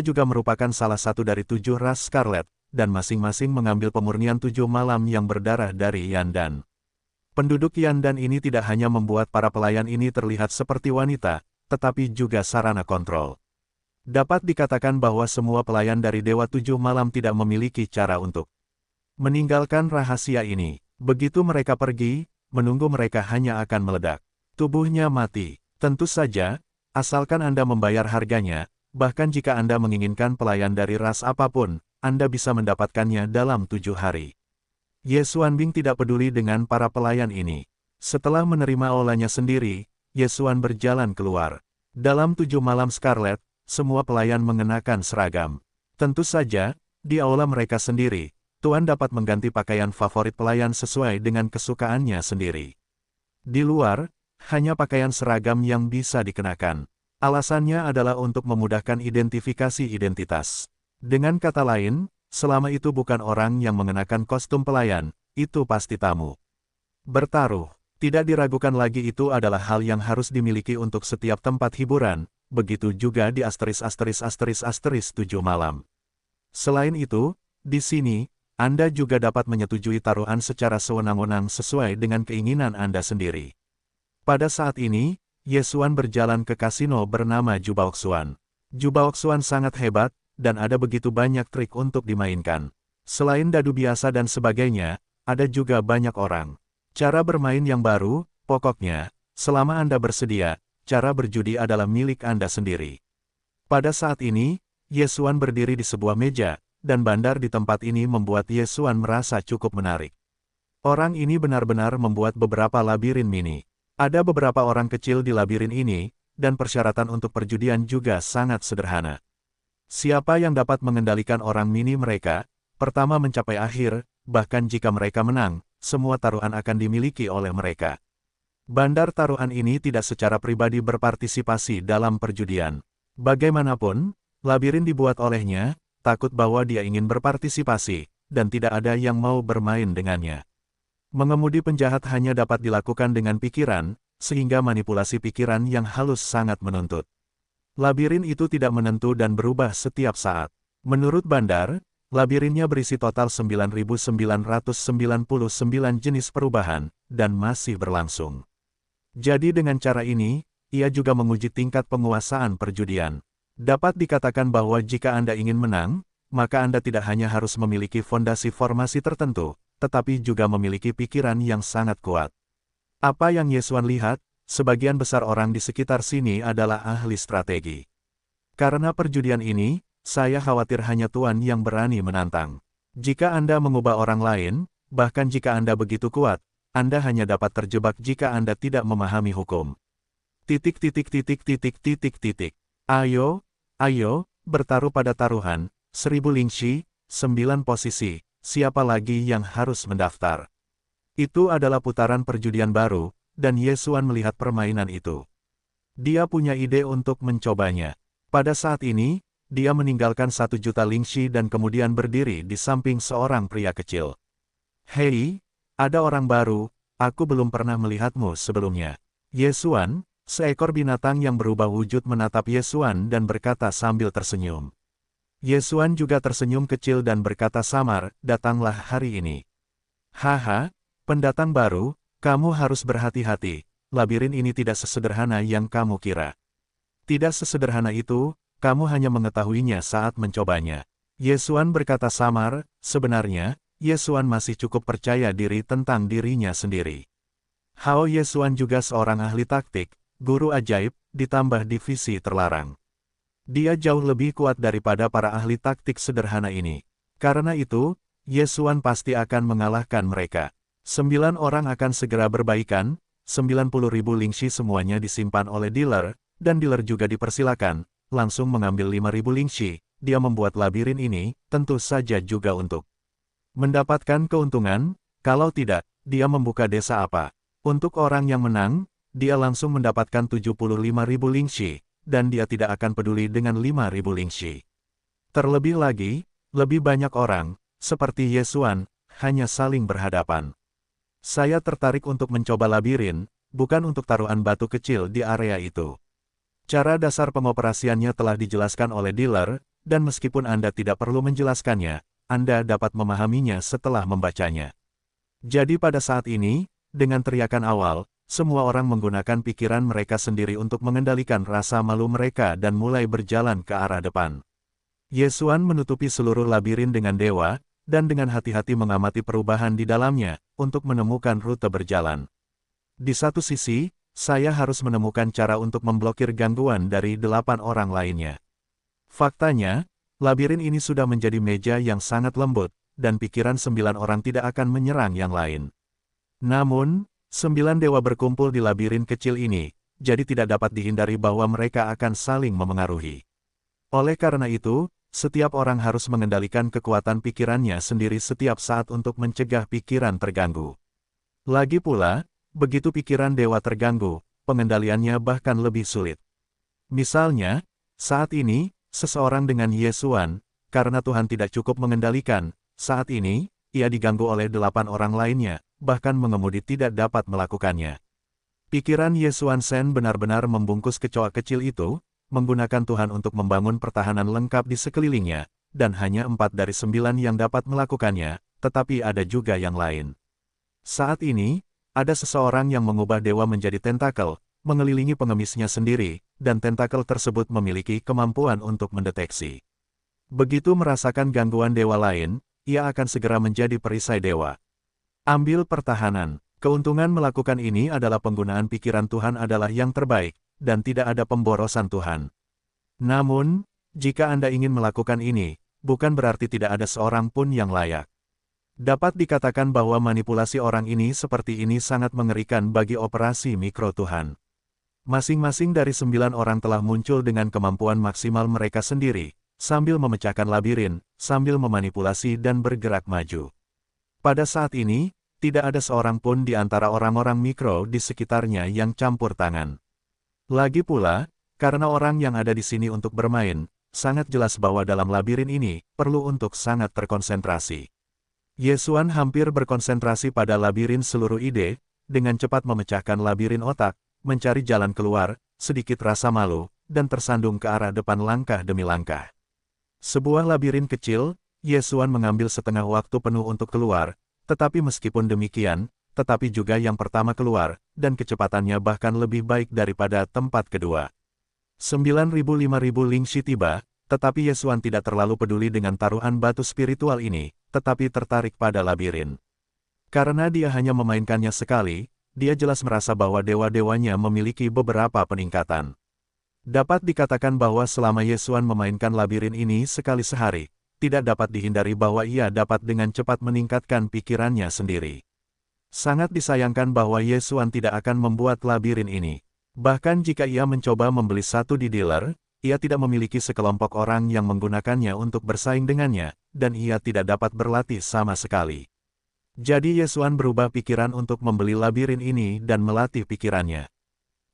juga merupakan salah satu dari 7 ras Scarlet, dan masing-masing mengambil pemurnian 7 malam yang berdarah dari Yandan. Penduduk Yandan ini tidak hanya membuat para pelayan ini terlihat seperti wanita, tetapi juga sarana kontrol. Dapat dikatakan bahwa semua pelayan dari Dewa 7 Malam tidak memiliki cara untuk meninggalkan rahasia ini. Begitu mereka pergi, menunggu mereka hanya akan meledak. Tubuhnya mati. Tentu saja, asalkan Anda membayar harganya, bahkan jika Anda menginginkan pelayan dari ras apapun, Anda bisa mendapatkannya dalam 7 hari. Ye Xuanbing tidak peduli dengan para pelayan ini. Setelah menerima aulanya sendiri, Ye Xuan berjalan keluar. Dalam 7 malam Scarlet, semua pelayan mengenakan seragam. Tentu saja, di aula mereka sendiri, Tuan dapat mengganti pakaian favorit pelayan sesuai dengan kesukaannya sendiri. Di luar, hanya pakaian seragam yang bisa dikenakan. Alasannya adalah untuk memudahkan identifikasi identitas. Dengan kata lain, selama itu bukan orang yang mengenakan kostum pelayan, itu pasti tamu. Bertaruh, tidak diragukan lagi itu adalah hal yang harus dimiliki untuk setiap tempat hiburan, begitu juga di ****7 malam. Selain itu, di sini, Anda juga dapat menyetujui taruhan secara sewenang-wenang sesuai dengan keinginan Anda sendiri. Pada saat ini, Ye Xuan berjalan ke kasino bernama Jubaoxuan. Jubaoxuan sangat hebat, dan ada begitu banyak trik untuk dimainkan. Selain dadu biasa dan sebagainya, ada juga banyak orang. Cara bermain yang baru, pokoknya, selama Anda bersedia, cara berjudi adalah milik Anda sendiri. Pada saat ini, Ye Xuan berdiri di sebuah meja, dan bandar di tempat ini membuat Ye Xuan merasa cukup menarik. Orang ini benar-benar membuat beberapa labirin mini. Ada beberapa orang kecil di labirin ini, dan persyaratan untuk perjudian juga sangat sederhana. Siapa yang dapat mengendalikan orang mini mereka, pertama mencapai akhir, bahkan jika mereka menang, semua taruhan akan dimiliki oleh mereka. Bandar taruhan ini tidak secara pribadi berpartisipasi dalam perjudian. Bagaimanapun, labirin dibuat olehnya, takut bahwa dia ingin berpartisipasi, dan tidak ada yang mau bermain dengannya. Mengemudi penjahat hanya dapat dilakukan dengan pikiran, sehingga manipulasi pikiran yang halus sangat menuntut. Labirin itu tidak menentu dan berubah setiap saat. Menurut bandar, labirinnya berisi total 9.999 jenis perubahan, dan masih berlangsung. Jadi dengan cara ini, ia juga menguji tingkat penguasaan perjudian. Dapat dikatakan bahwa jika Anda ingin menang, maka Anda tidak hanya harus memiliki fondasi formasi tertentu, tetapi juga memiliki pikiran yang sangat kuat. Apa yang Yesuan lihat, sebagian besar orang di sekitar sini adalah ahli strategi. Karena perjudian ini, saya khawatir hanya Tuan yang berani menantang. Jika Anda mengubah orang lain, bahkan jika Anda begitu kuat, Anda hanya dapat terjebak jika Anda tidak memahami hukum. Ayo, bertaruh pada taruhan, 1000 lingshi, 9 posisi, siapa lagi yang harus mendaftar? Itu adalah putaran perjudian baru, dan Yesuan melihat permainan itu. Dia punya ide untuk mencobanya. Pada saat ini, dia meninggalkan 1 juta lingshi dan kemudian berdiri di samping seorang pria kecil. Hei, ada orang baru, aku belum pernah melihatmu sebelumnya. Yesuan, seekor binatang yang berubah wujud menatap Yesuan dan berkata sambil tersenyum. Yesuan juga tersenyum kecil dan berkata samar, datanglah hari ini. Haha, pendatang baru, kamu harus berhati-hati, labirin ini tidak sesederhana yang kamu kira. Tidak sesederhana itu, kamu hanya mengetahuinya saat mencobanya. Yesuan berkata samar, sebenarnya, Yesuan masih cukup percaya diri tentang dirinya sendiri. Hao Yesuan juga seorang ahli taktik, guru ajaib, ditambah divisi terlarang. Dia jauh lebih kuat daripada para ahli taktik sederhana ini. Karena itu, Yesuan pasti akan mengalahkan mereka. 9 orang akan segera berbaikan, 90.000 lingshi semuanya disimpan oleh dealer, dan dealer juga dipersilakan, langsung mengambil 5.000 lingshi, dia membuat labirin ini, tentu saja juga untuk mendapatkan keuntungan, kalau tidak, dia membuka desa apa. Untuk orang yang menang, dia langsung mendapatkan 75.000 lingshi, dan dia tidak akan peduli dengan 5.000 lingshi. Terlebih lagi, lebih banyak orang, seperti Yesuan, hanya saling berhadapan. Saya tertarik untuk mencoba labirin, bukan untuk taruhan batu kecil di area itu. Cara dasar pengoperasiannya telah dijelaskan oleh dealer, dan meskipun Anda tidak perlu menjelaskannya, Anda dapat memahaminya setelah membacanya. Jadi pada saat ini, dengan teriakan awal, semua orang menggunakan pikiran mereka sendiri untuk mengendalikan rasa malu mereka dan mulai berjalan ke arah depan. Yesuan menutupi seluruh labirin dengan dewa, dan dengan hati-hati mengamati perubahan di dalamnya, untuk menemukan rute berjalan. Di satu sisi, saya harus menemukan cara untuk memblokir gangguan dari 8 orang lainnya. Faktanya, labirin ini sudah menjadi meja yang sangat lembut, dan pikiran 9 orang tidak akan menyerang yang lain. Namun, 9 dewa berkumpul di labirin kecil ini, jadi tidak dapat dihindari bahwa mereka akan saling memengaruhi. Oleh karena itu, setiap orang harus mengendalikan kekuatan pikirannya sendiri setiap saat untuk mencegah pikiran terganggu. Lagi pula, begitu pikiran dewa terganggu, pengendaliannya bahkan lebih sulit. Misalnya, saat ini, seseorang dengan Yesuan, karena Tuhan tidak cukup mengendalikan, saat ini, ia diganggu oleh 8 orang lainnya, bahkan mengemudi tidak dapat melakukannya. Pikiran Yesuan Sen benar-benar membungkus kecoa kecil itu, menggunakan Tuhan untuk membangun pertahanan lengkap di sekelilingnya, dan hanya 4 dari 9 yang dapat melakukannya, tetapi ada juga yang lain. Saat ini, ada seseorang yang mengubah dewa menjadi tentakel, mengelilingi pengemisnya sendiri, dan tentakel tersebut memiliki kemampuan untuk mendeteksi. Begitu merasakan gangguan dewa lain, ia akan segera menjadi perisai dewa. Ambil pertahanan. Keuntungan melakukan ini adalah penggunaan pikiran Tuhan adalah yang terbaik, dan tidak ada pemborosan Tuhan. Namun, jika Anda ingin melakukan ini, bukan berarti tidak ada seorang pun yang layak. Dapat dikatakan bahwa manipulasi orang ini seperti ini sangat mengerikan bagi operasi mikro Tuhan. Masing-masing dari 9 orang telah muncul dengan kemampuan maksimal mereka sendiri, sambil memecahkan labirin, sambil memanipulasi dan bergerak maju. Pada saat ini, tidak ada seorang pun di antara orang-orang mikro di sekitarnya yang campur tangan. Lagi pula, karena orang yang ada di sini untuk bermain, sangat jelas bahwa dalam labirin ini, perlu untuk sangat terkonsentrasi. Yesuan hampir berkonsentrasi pada labirin seluruh ide, dengan cepat memecahkan labirin otak, mencari jalan keluar, sedikit rasa malu, dan tersandung ke arah depan langkah demi langkah. Sebuah labirin kecil, Yesuan mengambil setengah waktu penuh untuk keluar, tetapi meskipun demikian, tetapi juga yang pertama keluar, dan kecepatannya bahkan lebih baik daripada tempat kedua. 9.000-5.000 Lingxi tiba, tetapi Yesuan tidak terlalu peduli dengan taruhan batu spiritual ini, tetapi tertarik pada labirin. Karena dia hanya memainkannya sekali, dia jelas merasa bahwa dewa-dewanya memiliki beberapa peningkatan. Dapat dikatakan bahwa selama Yesuan memainkan labirin ini sekali sehari, tidak dapat dihindari bahwa ia dapat dengan cepat meningkatkan pikirannya sendiri. Sangat disayangkan bahwa Yesuan tidak akan membuat labirin ini. Bahkan jika ia mencoba membeli satu di dealer, ia tidak memiliki sekelompok orang yang menggunakannya untuk bersaing dengannya, dan ia tidak dapat berlatih sama sekali. Jadi Yesuan berubah pikiran untuk membeli labirin ini dan melatih pikirannya.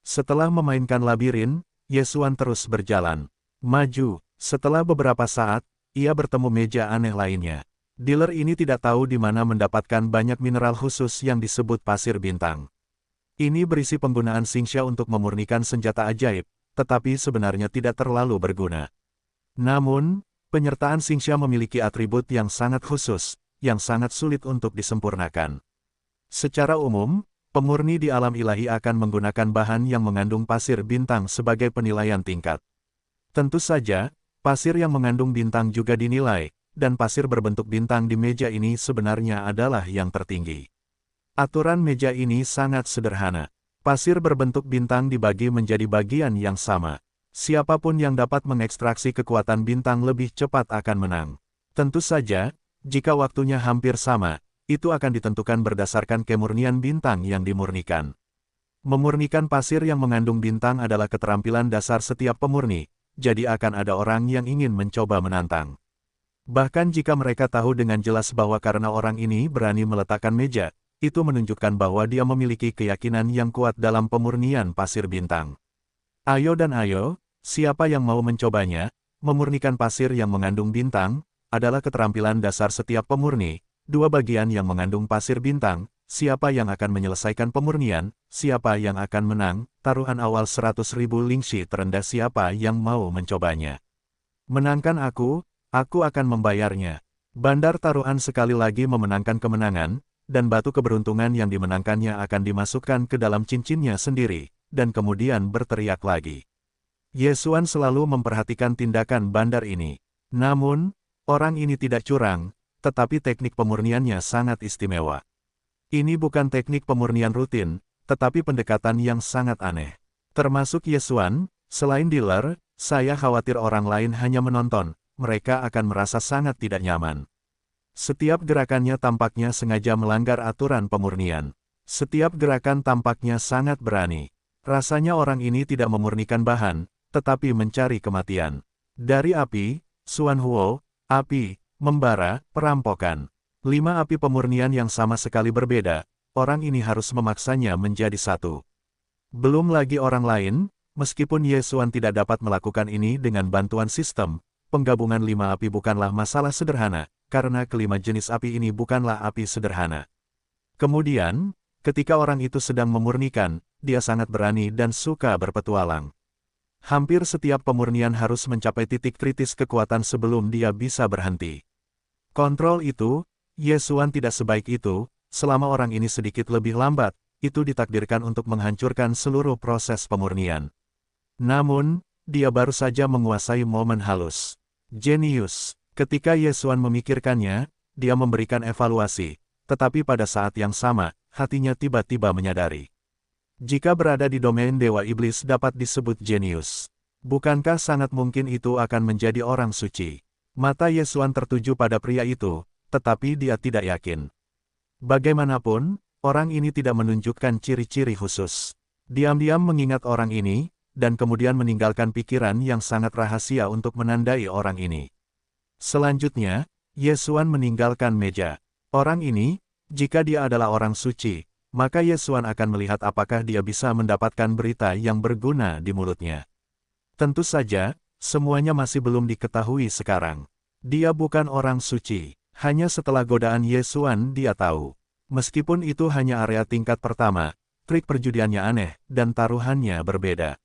Setelah memainkan labirin, Yesuan terus berjalan. Maju. Setelah beberapa saat, ia bertemu meja aneh lainnya. Dealer ini tidak tahu di mana mendapatkan banyak mineral khusus yang disebut pasir bintang. Ini berisi penggunaan Xingxia untuk memurnikan senjata ajaib, tetapi sebenarnya tidak terlalu berguna. Namun, penyertaan Xingxia memiliki atribut yang sangat khusus, yang sangat sulit untuk disempurnakan. Secara umum, pemurni di alam ilahi akan menggunakan bahan yang mengandung pasir bintang sebagai penilaian tingkat. Tentu saja, pasir yang mengandung bintang juga dinilai, dan pasir berbentuk bintang di meja ini sebenarnya adalah yang tertinggi. Aturan meja ini sangat sederhana. Pasir berbentuk bintang dibagi menjadi bagian yang sama. Siapapun yang dapat mengekstraksi kekuatan bintang lebih cepat akan menang. Tentu saja, jika waktunya hampir sama, itu akan ditentukan berdasarkan kemurnian bintang yang dimurnikan. Memurnikan pasir yang mengandung bintang adalah keterampilan dasar setiap pemurni, jadi akan ada orang yang ingin mencoba menantang. Bahkan jika mereka tahu dengan jelas bahwa karena orang ini berani meletakkan meja, itu menunjukkan bahwa dia memiliki keyakinan yang kuat dalam pemurnian pasir bintang. Ayo dan ayo, siapa yang mau mencobanya? Memurnikan pasir yang mengandung bintang adalah keterampilan dasar setiap pemurni. Dua bagian yang mengandung pasir bintang, siapa yang akan menyelesaikan pemurnian, siapa yang akan menang, taruhan awal 100.000 Lingxi terendah siapa yang mau mencobanya. Menangkan aku akan membayarnya. Bandar taruhan sekali lagi memenangkan kemenangan, dan batu keberuntungan yang dimenangkannya akan dimasukkan ke dalam cincinnya sendiri, dan kemudian berteriak lagi. Yesuan selalu memperhatikan tindakan bandar ini. Namun, orang ini tidak curang, tetapi teknik pemurniannya sangat istimewa. Ini bukan teknik pemurnian rutin, tetapi pendekatan yang sangat aneh. Termasuk Yesuan, selain dealer, saya khawatir orang lain hanya menonton, mereka akan merasa sangat tidak nyaman. Setiap gerakannya tampaknya sengaja melanggar aturan pemurnian. Setiap gerakan tampaknya sangat berani. Rasanya orang ini tidak memurnikan bahan, tetapi mencari kematian. Dari api, Xuan Huo, api, membara, perampokan. 5 api pemurnian yang sama sekali berbeda, orang ini harus memaksanya menjadi satu. Belum lagi orang lain, meskipun Yesuan tidak dapat melakukan ini dengan bantuan sistem, penggabungan 5 api bukanlah masalah sederhana, karena kelima jenis api ini bukanlah api sederhana. Kemudian, ketika orang itu sedang memurnikan, dia sangat berani dan suka berpetualang. Hampir setiap pemurnian harus mencapai titik kritis kekuatan sebelum dia bisa berhenti. Kontrol itu, Yesuan tidak sebaik itu, selama orang ini sedikit lebih lambat, itu ditakdirkan untuk menghancurkan seluruh proses pemurnian. Namun, dia baru saja menguasai momen halus. Jenius. Ketika Yesuan memikirkannya, dia memberikan evaluasi, tetapi pada saat yang sama, hatinya tiba-tiba menyadari. Jika berada di domain Dewa Iblis dapat disebut jenius. Bukankah sangat mungkin itu akan menjadi orang suci? Mata Yesuan tertuju pada pria itu, tetapi dia tidak yakin. Bagaimanapun, orang ini tidak menunjukkan ciri-ciri khusus. Diam-diam mengingat orang ini, dan kemudian meninggalkan pikiran yang sangat rahasia untuk menandai orang ini. Selanjutnya, Yesuan meninggalkan meja. Orang ini, jika dia adalah orang suci, maka Yesuan akan melihat apakah dia bisa mendapatkan berita yang berguna di mulutnya. Tentu saja, semuanya masih belum diketahui sekarang. Dia bukan orang suci. Hanya setelah godaan Yesuan dia tahu. Meskipun itu hanya area tingkat pertama, trik perjudiannya aneh, dan taruhannya berbeda.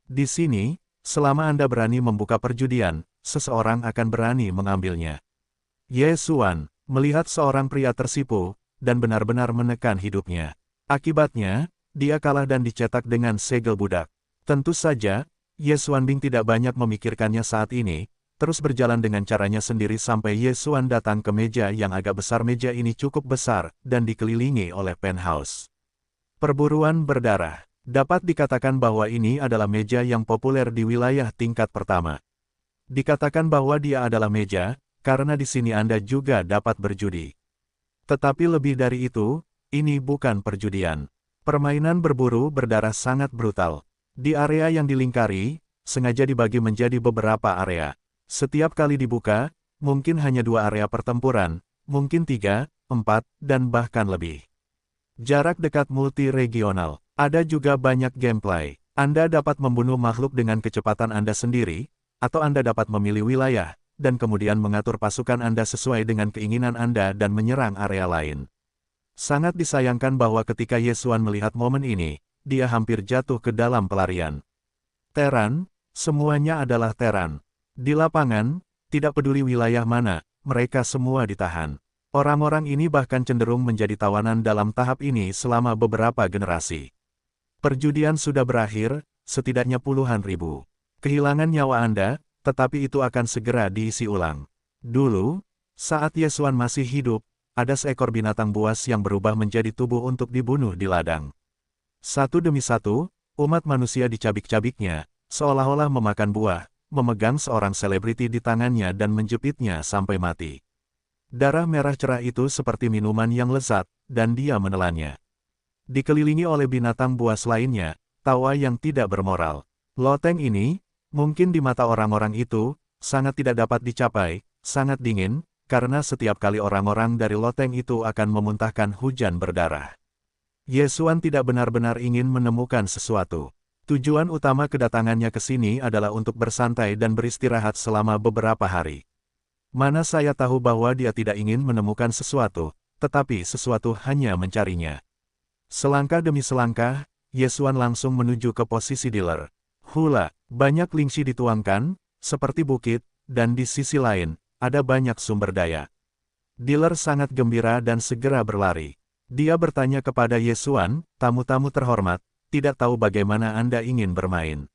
Di sini, selama Anda berani membuka perjudian, seseorang akan berani mengambilnya. Yesuan, melihat seorang pria tersipu, dan benar-benar menekan hidupnya. Akibatnya, dia kalah dan dicetak dengan segel budak. Tentu saja, Ye Xuanbing tidak banyak memikirkannya saat ini, terus berjalan dengan caranya sendiri sampai Ye Xuan datang ke meja yang agak besar. Meja ini cukup besar, dan dikelilingi oleh penthouse. Perburuan berdarah. Dapat dikatakan bahwa ini adalah meja yang populer di wilayah tingkat pertama. Dikatakan bahwa dia adalah meja, karena di sini Anda juga dapat berjudi. Tetapi lebih dari itu, ini bukan perjudian. Permainan berburu berdarah sangat brutal. Di area yang dilingkari, sengaja dibagi menjadi beberapa area. Setiap kali dibuka, mungkin hanya 2 area pertempuran, mungkin 3, 4, dan bahkan lebih. Jarak dekat multi-regional. Ada juga banyak gameplay. Anda dapat membunuh makhluk dengan kecepatan Anda sendiri, atau Anda dapat memilih wilayah, dan kemudian mengatur pasukan Anda sesuai dengan keinginan Anda dan menyerang area lain. Sangat disayangkan bahwa ketika Ye Xuan melihat momen ini, dia hampir jatuh ke dalam pelarian. Teran, semuanya adalah teran. Di lapangan, tidak peduli wilayah mana, mereka semua ditahan. Orang-orang ini bahkan cenderung menjadi tawanan dalam tahap ini selama beberapa generasi. Perjudian sudah berakhir, setidaknya puluhan ribu. Kehilangan nyawa Anda, tetapi itu akan segera diisi ulang. Dulu, saat Ye Xuan masih hidup, ada seekor binatang buas yang berubah menjadi tubuh untuk dibunuh di ladang. Satu demi satu, umat manusia dicabik-cabiknya, seolah-olah memakan buah, memegang seorang selebriti di tangannya dan menjepitnya sampai mati. Darah merah cerah itu seperti minuman yang lezat, dan dia menelannya. Dikelilingi oleh binatang buas lainnya, tawa yang tidak bermoral. Loteng ini, mungkin di mata orang-orang itu, sangat tidak dapat dicapai, sangat dingin, karena setiap kali orang-orang dari loteng itu akan memuntahkan hujan berdarah. Ye Xuan tidak benar-benar ingin menemukan sesuatu. Tujuan utama kedatangannya ke sini adalah untuk bersantai dan beristirahat selama beberapa hari. Mana saya tahu bahwa dia tidak ingin menemukan sesuatu, tetapi sesuatu hanya mencarinya. Selangkah demi selangkah, Ye Xuan langsung menuju ke posisi dealer. Hula, banyak lingxi dituangkan, seperti bukit, dan di sisi lain, ada banyak sumber daya. Dealer sangat gembira dan segera berlari. Dia bertanya kepada Ye Xuan, tamu-tamu terhormat, tidak tahu bagaimana Anda ingin bermain.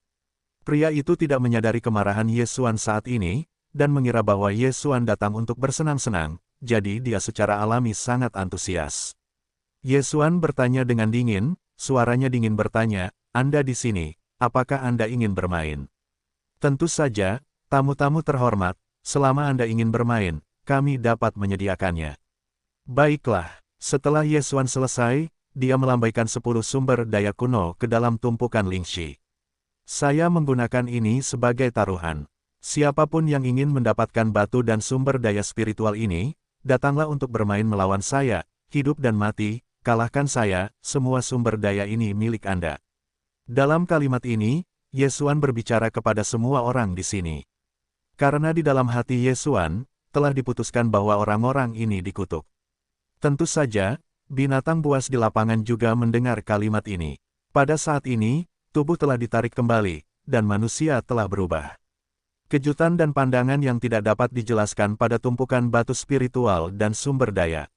Pria itu tidak menyadari kemarahan Ye Xuan saat ini, dan mengira bahwa Ye Xuan datang untuk bersenang-senang, jadi dia secara alami sangat antusias. Ye Xuan bertanya dengan dingin, suaranya dingin bertanya, Anda di sini, apakah Anda ingin bermain? Tentu saja, tamu-tamu terhormat, selama Anda ingin bermain, kami dapat menyediakannya. Baiklah, setelah Ye Xuan selesai, dia melambaikan 10 sumber daya kuno ke dalam tumpukan lingxi. Saya menggunakan ini sebagai taruhan. Siapapun yang ingin mendapatkan batu dan sumber daya spiritual ini, datanglah untuk bermain melawan saya, hidup dan mati, kalahkan saya, semua sumber daya ini milik Anda. Dalam kalimat ini, Ye Xuan berbicara kepada semua orang di sini. Karena di dalam hati Ye Xuan, telah diputuskan bahwa orang-orang ini dikutuk. Tentu saja, binatang buas di lapangan juga mendengar kalimat ini. Pada saat ini, tubuh telah ditarik kembali, dan manusia telah berubah. Kejutan dan pandangan yang tidak dapat dijelaskan pada tumpukan batu spiritual dan sumber daya.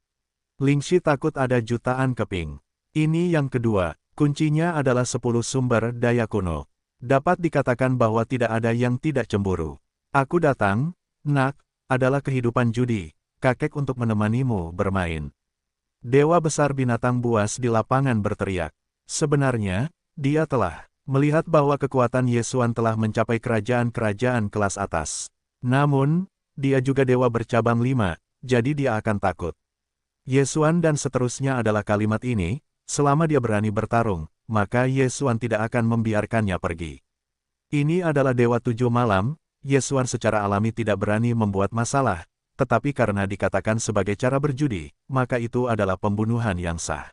Lingxi takut ada jutaan keping. Ini yang kedua, kuncinya adalah 10 sumber daya kuno. Dapat dikatakan bahwa tidak ada yang tidak cemburu. Aku datang, nak, adalah kehidupan judi, kakek untuk menemanimu bermain. Dewa besar binatang buas di lapangan berteriak. Sebenarnya, dia telah melihat bahwa kekuatan Ye Xuan telah mencapai kerajaan-kerajaan kelas atas. Namun, dia juga dewa bercabang 5, jadi dia akan takut. Ye Xuan dan seterusnya adalah kalimat ini, selama dia berani bertarung, maka Ye Xuan tidak akan membiarkannya pergi. Ini adalah Dewa 7 Malam, Ye Xuan secara alami tidak berani membuat masalah, tetapi karena dikatakan sebagai cara berjudi, maka itu adalah pembunuhan yang sah.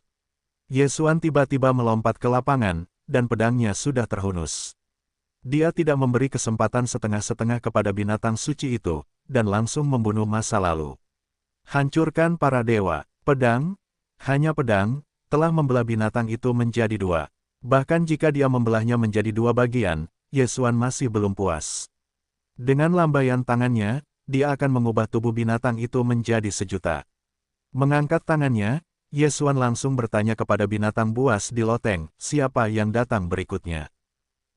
Ye Xuan tiba-tiba melompat ke lapangan, dan pedangnya sudah terhunus. Dia tidak memberi kesempatan setengah-setengah kepada binatang suci itu, dan langsung membunuh masa lalu. Hancurkan para dewa, pedang, hanya pedang, telah membelah binatang itu menjadi 2. Bahkan jika dia membelahnya menjadi 2 bagian, Ye Xuan masih belum puas. Dengan lambaian tangannya, dia akan mengubah tubuh binatang itu menjadi 1.000.000. Mengangkat tangannya, Ye Xuan langsung bertanya kepada binatang buas di loteng, siapa yang datang berikutnya.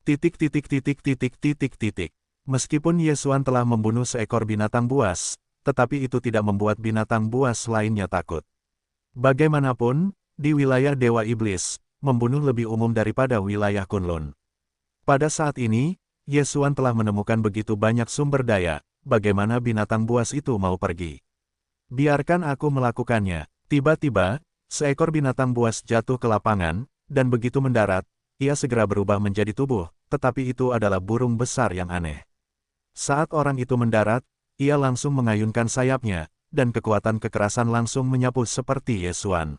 Titik titik titik titik titik titik. Meskipun Ye Xuan telah membunuh seekor binatang buas, tetapi itu tidak membuat binatang buas lainnya takut. Bagaimanapun, di wilayah Dewa Iblis, membunuh lebih umum daripada wilayah Kunlun. Pada saat ini, Ye Xuan telah menemukan begitu banyak sumber daya, bagaimana binatang buas itu mau pergi. Biarkan aku melakukannya. Tiba-tiba, seekor binatang buas jatuh ke lapangan, dan begitu mendarat, ia segera berubah menjadi tubuh, tetapi itu adalah burung besar yang aneh. Saat orang itu mendarat, ia langsung mengayunkan sayapnya, dan kekuatan kekerasan langsung menyapu seperti Ye Xuan.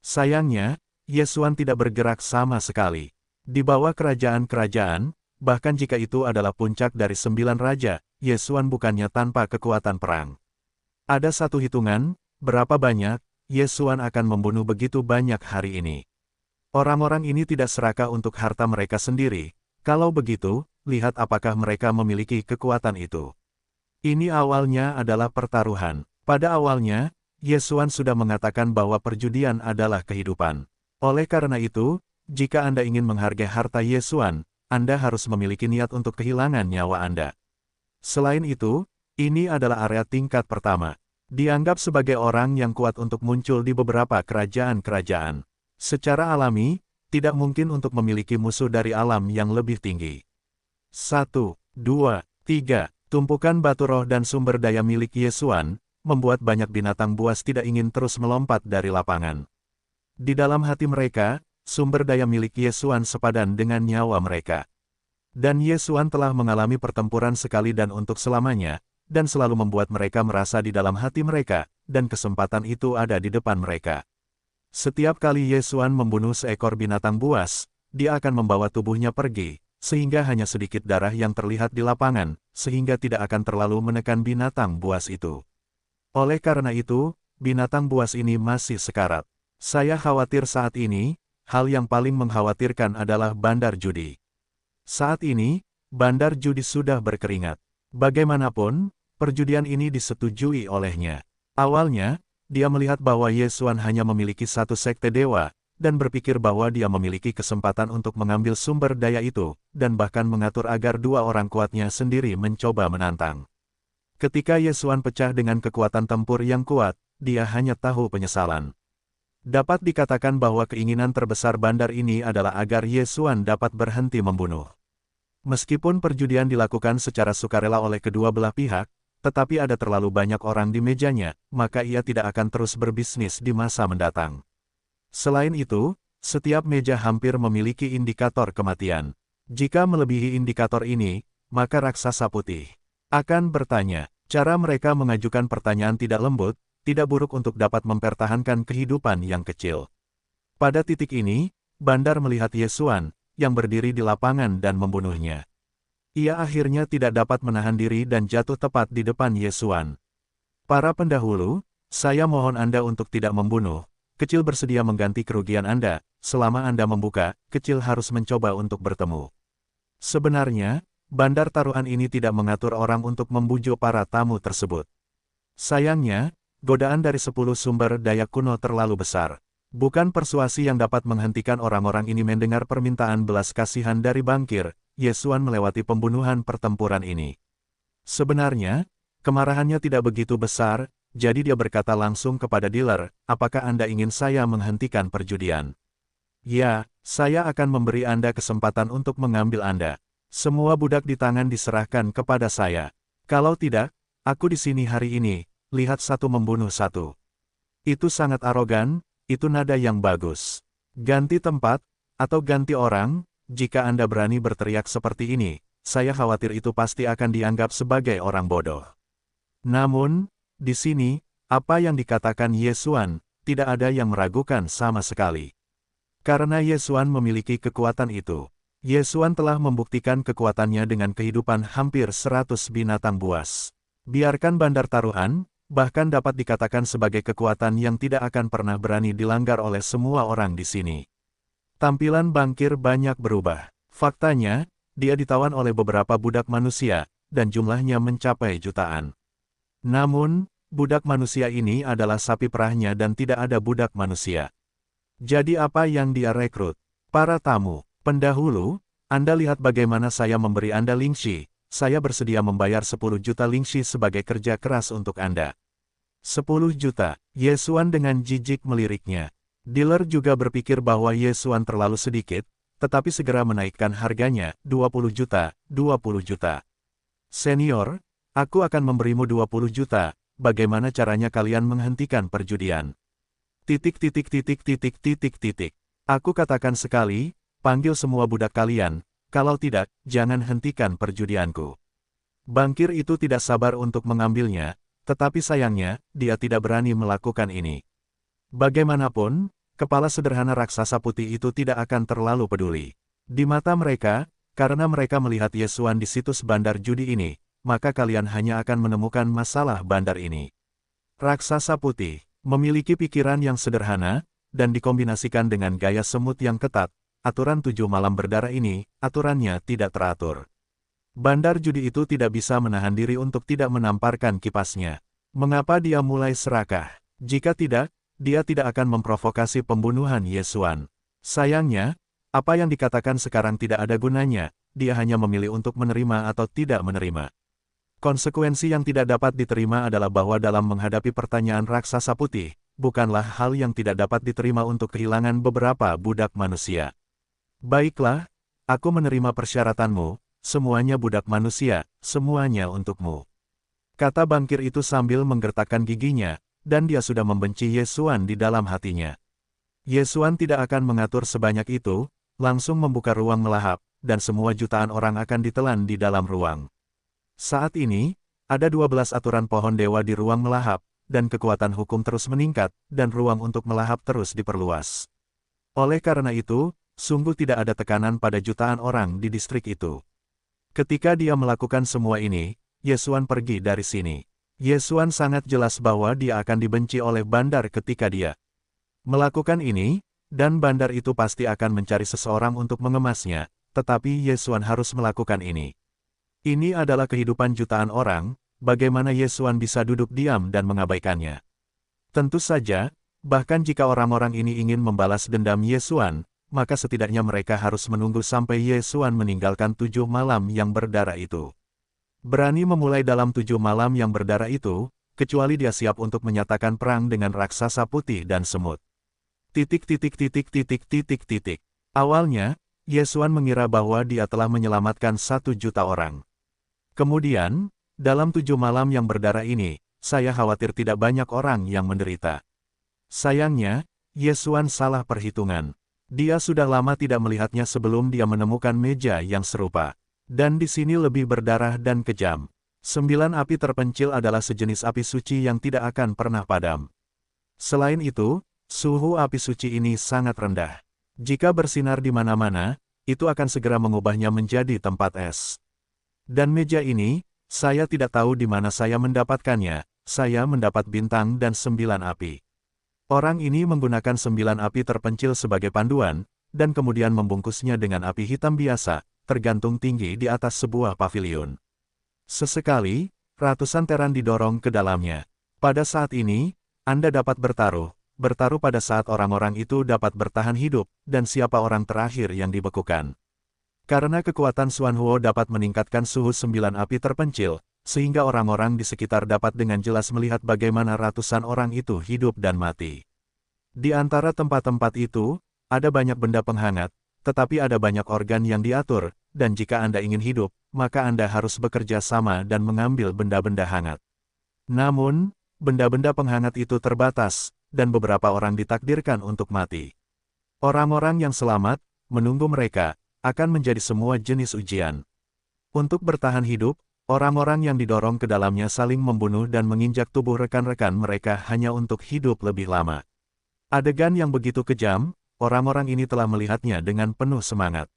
Sayangnya, Ye Xuan tidak bergerak sama sekali. Di bawah kerajaan-kerajaan, bahkan jika itu adalah puncak dari 9 raja, Ye Xuan bukannya tanpa kekuatan perang. Ada satu hitungan, berapa banyak, Ye Xuan akan membunuh begitu banyak hari ini. Orang-orang ini tidak serakah untuk harta mereka sendiri. Kalau begitu, lihat apakah mereka memiliki kekuatan itu. Ini awalnya adalah pertaruhan. Pada awalnya, Ye Xuan sudah mengatakan bahwa perjudian adalah kehidupan. Oleh karena itu, jika Anda ingin menghargai harta Ye Xuan, Anda harus memiliki niat untuk kehilangan nyawa Anda. Selain itu, ini adalah area tingkat pertama. Dianggap sebagai orang yang kuat untuk muncul di beberapa kerajaan-kerajaan. Secara alami, tidak mungkin untuk memiliki musuh dari alam yang lebih tinggi. 1, 2, 3. Tumpukan batu roh dan sumber daya milik Ye Xuan, membuat banyak binatang buas tidak ingin terus melompat dari lapangan. Di dalam hati mereka, sumber daya milik Ye Xuan sepadan dengan nyawa mereka. Dan Ye Xuan telah mengalami pertempuran sekali dan untuk selamanya, dan selalu membuat mereka merasa di dalam hati mereka, dan kesempatan itu ada di depan mereka. Setiap kali Ye Xuan membunuh seekor binatang buas, dia akan membawa tubuhnya pergi, sehingga hanya sedikit darah yang terlihat di lapangan, sehingga tidak akan terlalu menekan binatang buas itu. Oleh karena itu, binatang buas ini masih sekarat. Saya khawatir saat ini, hal yang paling mengkhawatirkan adalah bandar judi. Saat ini, bandar judi sudah berkeringat. Bagaimanapun, perjudian ini disetujui olehnya. Awalnya, dia melihat bahwa Ye Xuan hanya memiliki satu sekte dewa, dan berpikir bahwa dia memiliki kesempatan untuk mengambil sumber daya itu, dan bahkan mengatur agar dua orang kuatnya sendiri mencoba menantang. Ketika Ye Xuan pecah dengan kekuatan tempur yang kuat, dia hanya tahu penyesalan. Dapat dikatakan bahwa keinginan terbesar bandar ini adalah agar Ye Xuan dapat berhenti membunuh. Meskipun perjudian dilakukan secara sukarela oleh kedua belah pihak, tetapi ada terlalu banyak orang di mejanya, maka ia tidak akan terus berbisnis di masa mendatang. Selain itu, setiap meja hampir memiliki indikator kematian. Jika melebihi indikator ini, maka raksasa putih akan bertanya. Cara mereka mengajukan pertanyaan tidak lembut, tidak buruk untuk dapat mempertahankan kehidupan yang kecil. Pada titik ini, bandar melihat Ye Xuan, yang berdiri di lapangan dan membunuhnya. Ia akhirnya tidak dapat menahan diri dan jatuh tepat di depan Ye Xuan. Para pendahulu, saya mohon Anda untuk tidak membunuh. Kecil bersedia mengganti kerugian Anda. Selama Anda membuka, kecil harus mencoba untuk bertemu. Sebenarnya, bandar taruhan ini tidak mengatur orang untuk membujuk para tamu tersebut. Sayangnya, godaan dari 10 sumber daya kuno terlalu besar. Bukan persuasi yang dapat menghentikan orang-orang ini mendengar permintaan belas kasihan dari bankir. Ye Xuan melewati pembunuhan pertempuran ini. Sebenarnya, kemarahannya tidak begitu besar, jadi dia berkata langsung kepada dealer, apakah Anda ingin saya menghentikan perjudian? Ya, saya akan memberi Anda kesempatan untuk mengambil Anda. Semua budak di tangan diserahkan kepada saya. Kalau tidak, aku di sini hari ini, lihat satu membunuh satu. Itu sangat arogan, itu nada yang bagus. Ganti tempat, atau ganti orang. Jika Anda berani berteriak seperti ini, saya khawatir itu pasti akan dianggap sebagai orang bodoh. Namun, di sini, apa yang dikatakan Ye Xuan, tidak ada yang meragukan sama sekali. Karena Ye Xuan memiliki kekuatan itu, Ye Xuan telah membuktikan kekuatannya dengan kehidupan hampir 100 binatang buas. Biarkan bandar taruhan, bahkan dapat dikatakan sebagai kekuatan yang tidak akan pernah berani dilanggar oleh semua orang di sini. Tampilan bankir banyak berubah. Faktanya, dia ditawan oleh beberapa budak manusia, dan jumlahnya mencapai jutaan. Namun, budak manusia ini adalah sapi perahnya dan tidak ada budak manusia. Jadi apa yang dia rekrut? Para tamu, pendahulu, Anda lihat bagaimana saya memberi Anda lingxi. Saya bersedia membayar 10 juta lingxi sebagai kerja keras untuk Anda. 10 juta, Ye Xuan dengan jijik meliriknya. Dealer juga berpikir bahwa Ye Xuan terlalu sedikit, tetapi segera menaikkan harganya, 20 juta, 20 juta. Senior, aku akan memberimu 20 juta, bagaimana caranya kalian menghentikan perjudian? Titik. Aku katakan sekali, panggil semua budak kalian, kalau tidak, jangan hentikan perjudianku. Bankir itu tidak sabar untuk mengambilnya, tetapi sayangnya, dia tidak berani melakukan ini. Bagaimanapun, kepala sederhana raksasa putih itu tidak akan terlalu peduli. Di mata mereka, karena mereka melihat Ye Xuan di situs bandar judi ini, maka kalian hanya akan menemukan masalah bandar ini. Raksasa putih memiliki pikiran yang sederhana, dan dikombinasikan dengan gaya semut yang ketat. Aturan 7 malam berdarah ini, aturannya tidak teratur. Bandar judi itu tidak bisa menahan diri untuk tidak menamparkan kipasnya. Mengapa dia mulai serakah? Jika tidak, dia tidak akan memprovokasi pembunuhan Ye Xuan. Sayangnya, apa yang dikatakan sekarang tidak ada gunanya, dia hanya memilih untuk menerima atau tidak menerima. Konsekuensi yang tidak dapat diterima adalah bahwa dalam menghadapi pertanyaan raksasa putih, bukanlah hal yang tidak dapat diterima untuk kehilangan beberapa budak manusia. Baiklah, aku menerima persyaratanmu, semuanya budak manusia, semuanya untukmu. Kata bankir itu sambil menggertakkan giginya, dan dia sudah membenci Ye Xuan di dalam hatinya. Ye Xuan tidak akan mengatur sebanyak itu, langsung membuka ruang melahap, dan semua jutaan orang akan ditelan di dalam ruang. Saat ini, ada 12 aturan pohon dewa di ruang melahap, dan kekuatan hukum terus meningkat, dan ruang untuk melahap terus diperluas. Oleh karena itu, sungguh tidak ada tekanan pada jutaan orang di distrik itu. Ketika dia melakukan semua ini, Ye Xuan pergi dari sini. Ye Xuan sangat jelas bahwa dia akan dibenci oleh bandar ketika dia melakukan ini, dan bandar itu pasti akan mencari seseorang untuk mengemasnya, tetapi Ye Xuan harus melakukan ini. Ini adalah kehidupan jutaan orang, bagaimana Ye Xuan bisa duduk diam dan mengabaikannya? Tentu saja, bahkan jika orang-orang ini ingin membalas dendam Ye Xuan, maka setidaknya mereka harus menunggu sampai Ye Xuan meninggalkan 7 malam yang berdarah itu. Berani memulai dalam 7 malam yang berdarah itu, kecuali dia siap untuk menyatakan perang dengan raksasa putih dan semut. Awalnya, Ye Xuan mengira bahwa dia telah menyelamatkan 1 juta orang. Kemudian, dalam 7 malam yang berdarah ini, saya khawatir tidak banyak orang yang menderita. Sayangnya, Ye Xuan salah perhitungan. Dia sudah lama tidak melihatnya sebelum dia menemukan meja yang serupa. Dan di sini lebih berdarah dan kejam. 9 api terpencil adalah sejenis api suci yang tidak akan pernah padam. Selain itu, suhu api suci ini sangat rendah. Jika bersinar di mana-mana, itu akan segera mengubahnya menjadi tempat es. Dan meja ini, saya tidak tahu di mana saya mendapatkannya, saya mendapat bintang dan 9 api. Orang ini menggunakan 9 api terpencil sebagai panduan, dan kemudian membungkusnya dengan api hitam biasa, tergantung tinggi di atas sebuah pavilion. Sesekali, ratusan teran didorong ke dalamnya. Pada saat ini, Anda dapat bertaruh pada saat orang-orang itu dapat bertahan hidup, dan siapa orang terakhir yang dibekukan. Karena kekuatan Xuanhuo dapat meningkatkan suhu 9 api terpencil, sehingga orang-orang di sekitar dapat dengan jelas melihat bagaimana ratusan orang itu hidup dan mati. Di antara tempat-tempat itu, ada banyak benda penghangat, tetapi ada banyak organ yang diatur, dan jika Anda ingin hidup, maka Anda harus bekerja sama dan mengambil benda-benda hangat. Namun, benda-benda penghangat itu terbatas, dan beberapa orang ditakdirkan untuk mati. Orang-orang yang selamat, menunggu mereka, akan menjadi semua jenis ujian. Untuk bertahan hidup, orang-orang yang didorong ke dalamnya saling membunuh dan menginjak tubuh rekan-rekan mereka hanya untuk hidup lebih lama. Adegan yang begitu kejam, orang-orang ini telah melihatnya dengan penuh semangat.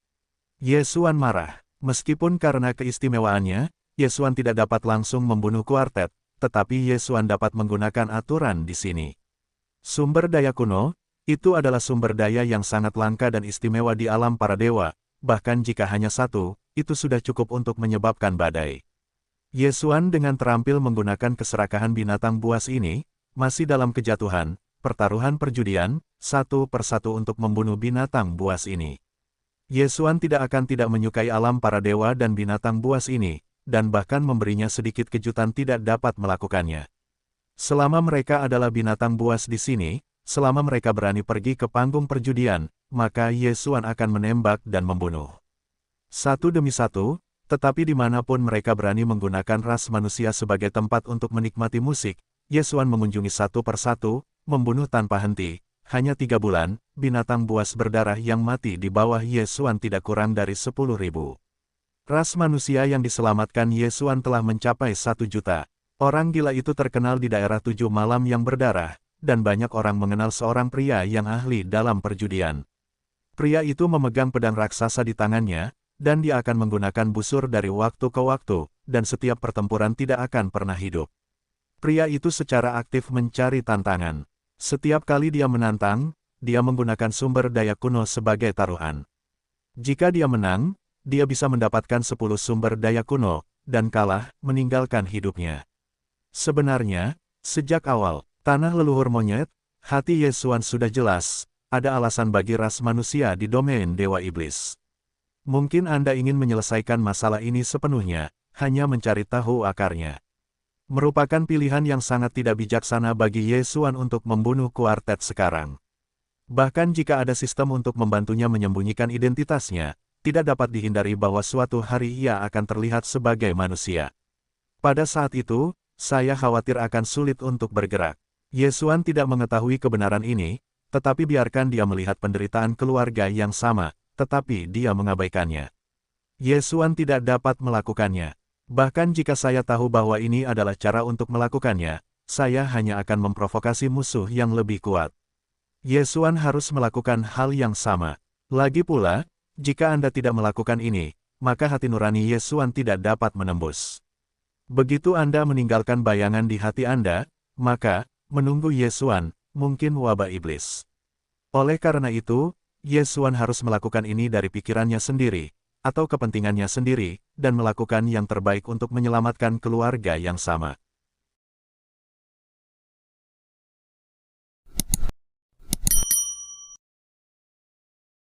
Ye Xuan marah. Meskipun karena keistimewaannya, Ye Xuan tidak dapat langsung membunuh kuartet, tetapi Ye Xuan dapat menggunakan aturan di sini. Sumber daya kuno, itu adalah sumber daya yang sangat langka dan istimewa di alam para dewa, bahkan jika hanya satu, itu sudah cukup untuk menyebabkan badai. Yesuan dengan terampil menggunakan keserakahan binatang buas ini, masih dalam kejatuhan, pertaruhan perjudian, satu persatu untuk membunuh binatang buas ini. Yesuan tidak akan tidak menyukai alam para dewa dan binatang buas ini, dan bahkan memberinya sedikit kejutan tidak dapat melakukannya. Selama mereka adalah binatang buas di sini, selama mereka berani pergi ke panggung perjudian, maka Yesuan akan menembak dan membunuh. Satu demi satu, tetapi dimanapun mereka berani menggunakan ras manusia sebagai tempat untuk menikmati musik, Yesuan mengunjungi satu persatu, membunuh tanpa henti. Hanya 3 bulan, binatang buas berdarah yang mati di bawah Yesuan tidak kurang dari 10.000. Ras manusia yang diselamatkan Yesuan telah mencapai 1 juta. Orang gila itu terkenal di daerah 7 malam yang berdarah, dan banyak orang mengenal seorang pria yang ahli dalam perjudian. Pria itu memegang pedang raksasa di tangannya, dan dia akan menggunakan busur dari waktu ke waktu, dan setiap pertempuran tidak akan pernah hidup. Pria itu secara aktif mencari tantangan. Setiap kali dia menantang, dia menggunakan sumber daya kuno sebagai taruhan. Jika dia menang, dia bisa mendapatkan 10 sumber daya kuno, dan kalah, meninggalkan hidupnya. Sebenarnya, sejak awal, tanah leluhur monyet, hati Yesuan sudah jelas, ada alasan bagi ras manusia di domain Dewa Iblis. Mungkin Anda ingin menyelesaikan masalah ini sepenuhnya, hanya mencari tahu akarnya. Merupakan pilihan yang sangat tidak bijaksana bagi Yesuan untuk membunuh kuartet sekarang. Bahkan jika ada sistem untuk membantunya menyembunyikan identitasnya, tidak dapat dihindari bahwa suatu hari ia akan terlihat sebagai manusia. Pada saat itu, saya khawatir akan sulit untuk bergerak. Yesuan tidak mengetahui kebenaran ini, tetapi biarkan dia melihat penderitaan keluarga yang sama, tetapi dia mengabaikannya. Yesuan tidak dapat melakukannya. Bahkan jika saya tahu bahwa ini adalah cara untuk melakukannya, saya hanya akan memprovokasi musuh yang lebih kuat. Yesuan harus melakukan hal yang sama. Lagi pula, jika Anda tidak melakukan ini, maka hati nurani Yesuan tidak dapat menembus. Begitu Anda meninggalkan bayangan di hati Anda, maka, menunggu Yesuan, mungkin wabah iblis. Oleh karena itu, Yesuan harus melakukan ini dari pikirannya sendiri, atau kepentingannya sendiri, dan melakukan yang terbaik untuk menyelamatkan keluarga yang sama.